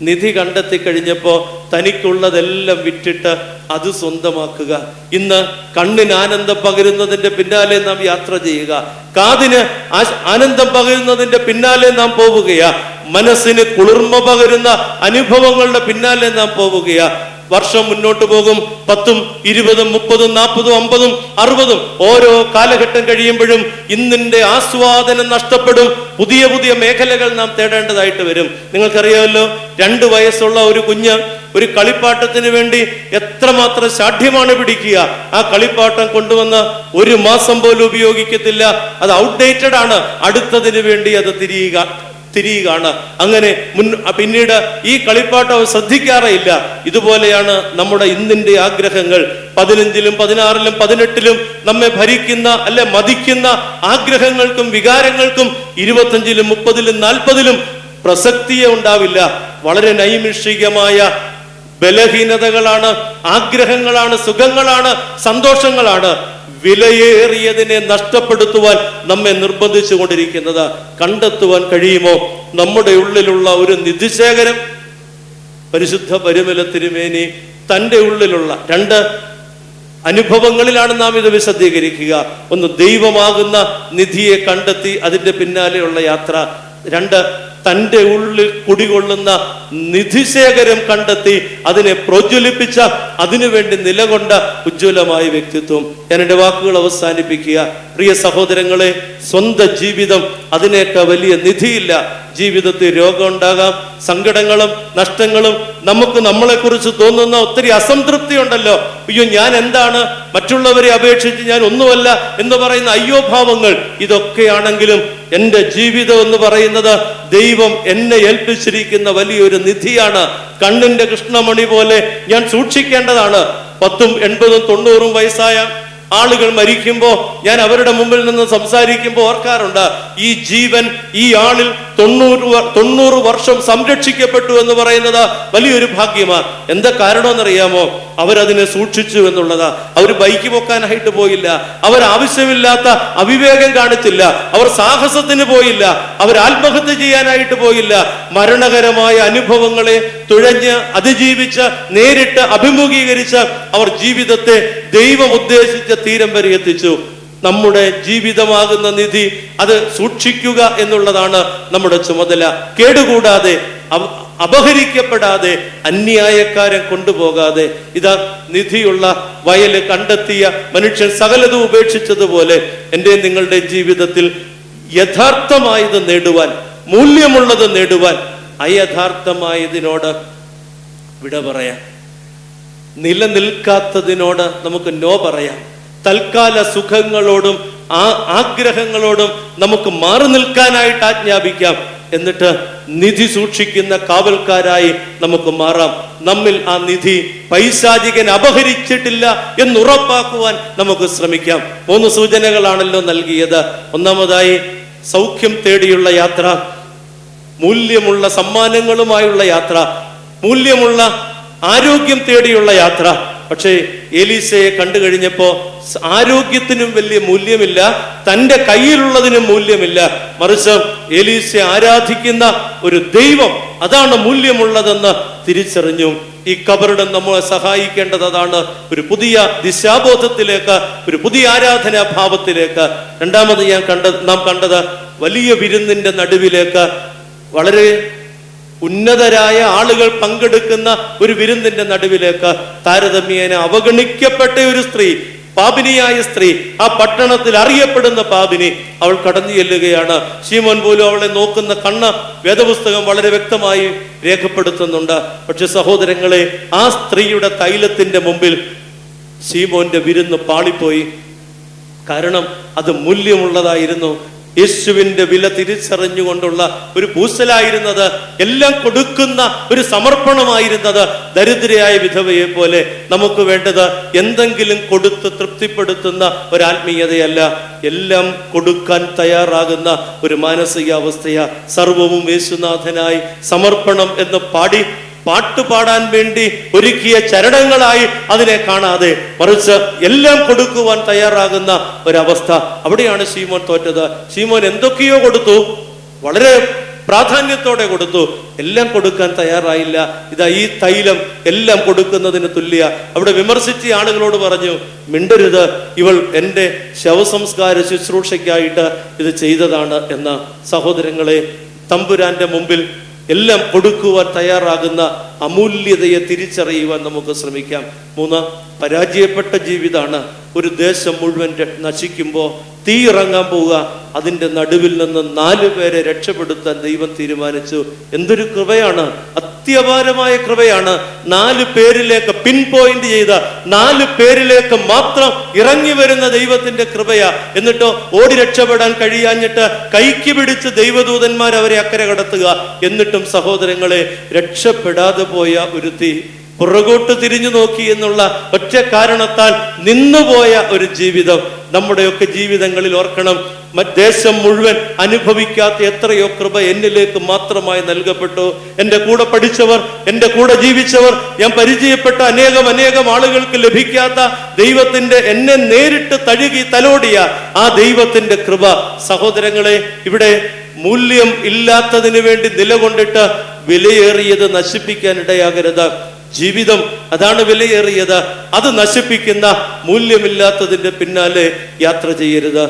നിധി കണ്ടെത്തി കഴിഞ്ഞപ്പോൾ തനിക്കുള്ളതെല്ലാം വിറ്റിട്ട് അത് സ്വന്തമാക്കുക. ഇന്ന് കണ്ണിന് ആനന്ദം പകരുന്നതിന്റെ പിന്നാലെ നാം യാത്ര ചെയ്യുക, കാതിന് ആനന്ദം പകരുന്നതിന്റെ പിന്നാലെ നാം പോവുകയാ, മനസ്സിന് കുളിർമ പകരുന്ന അനുഭവങ്ങളുടെ പിന്നാലെ നാം പോവുകയാ. വർഷം മുന്നോട്ട് പോകും. 10, 20, 30, 40, 50, 60 ഓരോ കാലഘട്ടം കഴിയുമ്പോഴും ഇന്നിന്റെ ആസ്വാദനം നഷ്ടപ്പെടും. പുതിയ പുതിയ മേഖലകൾ നാം തേടേണ്ടതായിട്ട് വരും. നിങ്ങൾക്കറിയാമല്ലോ, 2 വയസ്സുള്ള ഒരു കുഞ്ഞ് ഒരു കളിപ്പാട്ടത്തിന് വേണ്ടി എത്രമാത്രം ശാഠ്യമാണ് പിടിക്കുക. ആ കളിപ്പാട്ടം കൊണ്ടുവന്ന് 1 മാസം പോലും ഉപയോഗിക്കത്തില്ല, അത് ഔട്ട്ഡേറ്റഡ് ആണ്, അടുത്തതിന് വേണ്ടി അത് തിരിയുകയാണ്. അങ്ങനെ പിന്നീട് ഈ കളിപ്പാട്ടം ശ്രദ്ധിക്കാറേയില്ല. ഇതുപോലെയാണ് നമ്മുടെ ഇന്നിന്റെ ആഗ്രഹങ്ങൾ. 15-ലും 16-ലും 18-ലും നമ്മെ ഭരിക്കുന്ന അല്ലെ മതിക്കുന്ന ആഗ്രഹങ്ങൾക്കും വികാരങ്ങൾക്കും 25-ലും 30-ലും 40-ലും പ്രസക്തിയെ ഉണ്ടാവില്ല. വളരെ നൈമിഷികമായ ബലഹീനതകളാണ്, ആഗ്രഹങ്ങളാണ്, സുഖങ്ങളാണ്, സന്തോഷങ്ങളാണ് വിലയേറിയതിനെ നഷ്ടപ്പെടുത്തുവാൻ നമ്മെ നിർബന്ധിച്ചു കൊണ്ടിരിക്കുന്നത്. കണ്ടെത്തുവാൻ കഴിയുമോ നമ്മുടെ ഉള്ളിലുള്ള ഒരു നിധിശേഖരം? പരിശുദ്ധ പരിമല തിരുമേനി തൻ്റെ ഉള്ളിലുള്ള രണ്ട് അനുഭവങ്ങളിലാണ് നാം ഇത് വിശദീകരിക്കുക. ഒന്ന്, ദൈവമാകുന്ന നിധിയെ കണ്ടെത്തി അതിൻ്റെ പിന്നാലെയുള്ള യാത്ര. രണ്ട്, തൻ്റെ ഉള്ളിൽ കുടികൊള്ളുന്ന നിധിശേഖരം കണ്ടെത്തി അതിനെ പ്രോജ്വലിപ്പിച്ച, അതിനുവേണ്ടി നിലകൊണ്ട ഉജ്ജ്വലമായ വ്യക്തിത്വം. ഞാൻ എൻ്റെ വാക്കുകൾ അവസാനിപ്പിക്കുക. പ്രിയ സഹോദരങ്ങളെ, സ്വന്തം ജീവിതം അതിനേക്കാൾ വലിയ നിധിയില്ല. ജീവിതത്തിൽ രോഗം ഉണ്ടാകാം, സങ്കടങ്ങളും നഷ്ടങ്ങളും, നമുക്ക് നമ്മളെക്കുറിച്ച് തോന്നുന്ന ഒത്തിരി അസംതൃപ്തി ഉണ്ടല്ലോ. അയ്യോ, ഞാൻ എന്താണ്, മറ്റുള്ളവരെ അപേക്ഷിച്ച് ഞാൻ ഒന്നുമല്ല എന്ന് പറയുന്ന അയ്യോഭാവങ്ങൾ. ഇതൊക്കെയാണെങ്കിലും എൻ്റെ ജീവിതം എന്ന് പറയുന്നത് ദൈവം എന്നെ ഏൽപ്പിച്ചിരിക്കുന്ന വലിയൊരു നിധിയാണ്. കണ്ണിന്റെ കൃഷ്ണമണി പോലെ ഞാൻ സൂക്ഷിക്കേണ്ടതാണ്. 10, 80, 90 വയസ്സായ ആളുകൾ മരിക്കുമ്പോൾ ഞാൻ അവരുടെ മുമ്പിൽ നിന്ന് സംസാരിക്കുമ്പോൾ ഓർക്കാറുണ്ട്, ഈ ജീവൻ ഈ ആളിൽ 90 വർഷം സംരക്ഷിക്കപ്പെട്ടു എന്ന് പറയുന്നത് വലിയൊരു ഭാഗ്യമാണ്. എന്താ കാരണമെന്നറിയാമോ? അവരതിനെ സൂക്ഷിച്ചു എന്നുള്ളതാ. അവർ ബൈക്ക് പൊക്കാനായിട്ട് പോയില്ല, അവർ ആവശ്യമില്ലാത്ത അവിവേകം കാണിച്ചില്ല, അവർ സാഹസത്തിന് പോയില്ല, അവർ ആത്മഹത്യ ചെയ്യാനായിട്ട് പോയില്ല. മരണകരമായ അനുഭവങ്ങളെ തുഴഞ്ഞ് അതിജീവിച്ച് നേരിട്ട് അഭിമുഖീകരിച്ച് അവർ ജീവിതത്തെ ദൈവം ഉദ്ദേശിച്ച തീരം വരെ എത്തിച്ചു. നമ്മുടെ ജീവിതമാകുന്ന നിധി അത് സൂക്ഷിക്കുക എന്നുള്ളതാണ് നമ്മുടെ ചുമതല. കേടുകൂടാതെ, അപഹരിക്കപ്പെടാതെ, അന്യായക്കാരെ കൊണ്ടുപോകാതെ. ഇതാ നിധിയുള്ള വയല് കണ്ടെത്തിയ മനുഷ്യൻ സകലതും ഉപേക്ഷിച്ചതുപോലെ എൻ്റെ നിങ്ങളുടെ ജീവിതത്തിൽ യഥാർത്ഥമായത് നേടുവാൻ, മൂല്യമുള്ളത് നേടുവാൻ, അയഥാർത്ഥമായതിനോട് വിട പറയാം. നിലനിൽക്കാത്തതിനോട് നമുക്ക് നോ പറയാം. തൽക്കാല സുഖങ്ങളോടും ആഗ്രഹങ്ങളോടും നമുക്ക് മാറി നിൽക്കാനായിട്ട് ആജ്ഞാപിക്കാം. എന്നിട്ട് നിധി സൂക്ഷിക്കുന്ന കാവൽക്കാരായി നമുക്ക് മാറാം. നമ്മിൽ ആ നിധി പൈശാചികൻ അപഹരിച്ചിട്ടില്ല എന്നുറപ്പാക്കുവാൻ നമുക്ക് ശ്രമിക്കാം. 3 സൂചനകളാണല്ലോ നൽകിയത്. ഒന്നാമതായി, സൗഖ്യം തേടിയുള്ള യാത്ര, മൂല്യമുള്ള സമ്മാനങ്ങളുമായുള്ള യാത്ര, മൂല്യമുള്ള ആരോഗ്യം തേടിയുള്ള യാത്ര. പക്ഷേ എലീശയെ കണ്ടു കഴിഞ്ഞപ്പോ ആരോഗ്യത്തിനും വലിയ മൂല്യമില്ല, തൻ്റെ കയ്യിലുള്ളതിനും മൂല്യമില്ല. മറിച്ച് എലീശയെ ആരാധിക്കുന്ന ഒരു ദൈവം, അതാണ് മൂല്യമുള്ളതെന്ന് തിരിച്ചറിഞ്ഞു. ഈ കബറിടം നമ്മളെ സഹായിക്കേണ്ടത് അതാണ്. ഒരു പുതിയ ദിശാബോധത്തിലേക്ക്, ഒരു പുതിയ ആരാധനാ ഭാവത്തിലേക്ക്. രണ്ടാമത് നാം കണ്ടത് വലിയ വിരുന്നിന്റെ നടുവിലേക്ക്, വളരെ ഉന്നതരായ ആളുകൾ പങ്കെടുക്കുന്ന ഒരു വിരുന്നിന്റെ നടുവിലേക്ക് താരതമ്യേന അവഗണിക്കപ്പെട്ട ഒരു സ്ത്രീ, പാപിനിയായ സ്ത്രീ, ആ പട്ടണത്തിൽ അറിയപ്പെടുന്ന പാപിനി, അവൾ കടന്നു ചെല്ലുകയാണ്. ശീമോൻ പോലും അവളെ നോക്കുന്ന കണ്ണ് വേദപുസ്തകം വളരെ വ്യക്തമായി രേഖപ്പെടുത്തുന്നുണ്ട്. പക്ഷെ സഹോദരങ്ങളെ, ആ സ്ത്രീയുടെ തൈലത്തിന്റെ മുമ്പിൽ ശീമോന്റെ വിരുന്ന് പാളിപ്പോയി. കാരണം അത് മൂല്യമുള്ളതായിരുന്നു. യേശുവിന്റെ വില തിരിച്ചറിഞ്ഞുകൊണ്ടുള്ള ഒരു പൂശലായിരുന്നത്, എല്ലാം കൊടുക്കുന്ന ഒരു സമർപ്പണമായിരുന്നത്. ദരിദ്രയായ വിധവയെ പോലെ നമുക്ക് വേണ്ടത് എന്തെങ്കിലും കൊടുത്ത് തൃപ്തിപ്പെടുത്തുന്ന ഒരാത്മീയതയല്ല, എല്ലാം കൊടുക്കാൻ തയ്യാറാകുന്ന ഒരു മാനസികാവസ്ഥയാ. സർവവും യേശുനാഥനായി സമർപ്പണം എന്ന് പാട്ടുപാടാൻ വേണ്ടി ഒരുക്കിയ ചരണങ്ങളായി അതിനെ കാണാതെ, മറിച്ച് എല്ലാം കൊടുക്കുവാൻ തയ്യാറാകുന്ന ഒരവസ്ഥ. അവിടെയാണ് ശീമോൻ തോറ്റത്. ശീമോൻ എന്തൊക്കെയോ കൊടുത്തു, വളരെ പ്രാധാന്യത്തോടെ കൊടുത്തു, എല്ലാം കൊടുക്കാൻ തയ്യാറായില്ല. ഇതാ ഈ തൈലം എല്ലാം കൊടുക്കുന്നതിന് തുല്യ. അവിടെ വിമർശിച്ച ആളുകളോട് പറഞ്ഞു, മിണ്ടരുത്, ഇവൾ എൻ്റെ ശവസംസ്കാര ശുശ്രൂഷയ്ക്കായിട്ട് ഇത് ചെയ്തതാണ് എന്ന്. സഹോദരങ്ങളെ, തമ്പുരാന്റെ മുമ്പിൽ എല്ലാം കൊടുക്കുവാൻ തയ്യാറാകുന്ന അമൂല്യതയെ തിരിച്ചറിയുവാൻ നമുക്ക് ശ്രമിക്കാം. 3, പരാജയപ്പെട്ട ജീവിതമാണ്. ഒരു ദേശം മുഴുവൻ നശിക്കുമ്പോൾ തീ ഇറങ്ങാൻ പോവുക, അതിൻ്റെ നടുവിൽ നിന്ന് 4 പേരെ രക്ഷപ്പെടുത്താൻ ദൈവം തീരുമാനിച്ചു. എന്തൊരു കൃപയാണ്, അത്യപാരമായ കൃപയാണ്. 4 പേരിലേക്ക് പിൻ പോയിന്റ് ചെയ്ത 4 പേരിലേക്ക് മാത്രം ഇറങ്ങി വരുന്ന ദൈവത്തിന്റെ കൃപയാ. എന്നിട്ടോ ഓടി രക്ഷപ്പെടാൻ കഴിയാഞ്ഞിട്ട് കൈക്ക് പിടിച്ച് ദൈവദൂതന്മാർ അവരെ അക്കരെ കടത്തുക. എന്നിട്ടും സഹോദരങ്ങളെ, രക്ഷപ്പെടാതെ പോയ ഒരു തീ, പുറകോട്ട് തിരിഞ്ഞു നോക്കി എന്നുള്ള ഒറ്റ കാരണത്താൽ നിന്നുപോയ ഒരു ജീവിതം. നമ്മുടെയൊക്കെ ജീവിതങ്ങളിൽ ഓർക്കണം, ദേശം മുഴുവൻ അനുഭവിക്കാത്ത എത്രയോ കൃപ എന്നിലേക്ക് മാത്രമായി നൽകപ്പെട്ടു. എൻ്റെ കൂടെ പഠിച്ചവർ, എൻ്റെ കൂടെ ജീവിച്ചവർ, ഞാൻ പരിചയപ്പെട്ട അനേകം ആളുകൾക്ക് ലഭിക്കാത്ത ദൈവത്തിന്റെ, എന്നെ നേരിട്ട് തഴുകി തലോടിയ ആ ദൈവത്തിന്റെ കൃപ. സഹോദരങ്ങളെ, ഇവിടെ മൂല്യം ഇല്ലാത്തതിനു വേണ്ടി നിലകൊണ്ടിട്ട് വിലയേറിയത് നശിപ്പിക്കാൻ ഇടയാകരുത്. ജീവിതം അതാണ് വിലയേറിയത്. അത് നശിപ്പിക്കുന്ന മൂല്യമില്ലാത്തതിന്റെ പിന്നാലെ യാത്ര ചെയ്യരുത്.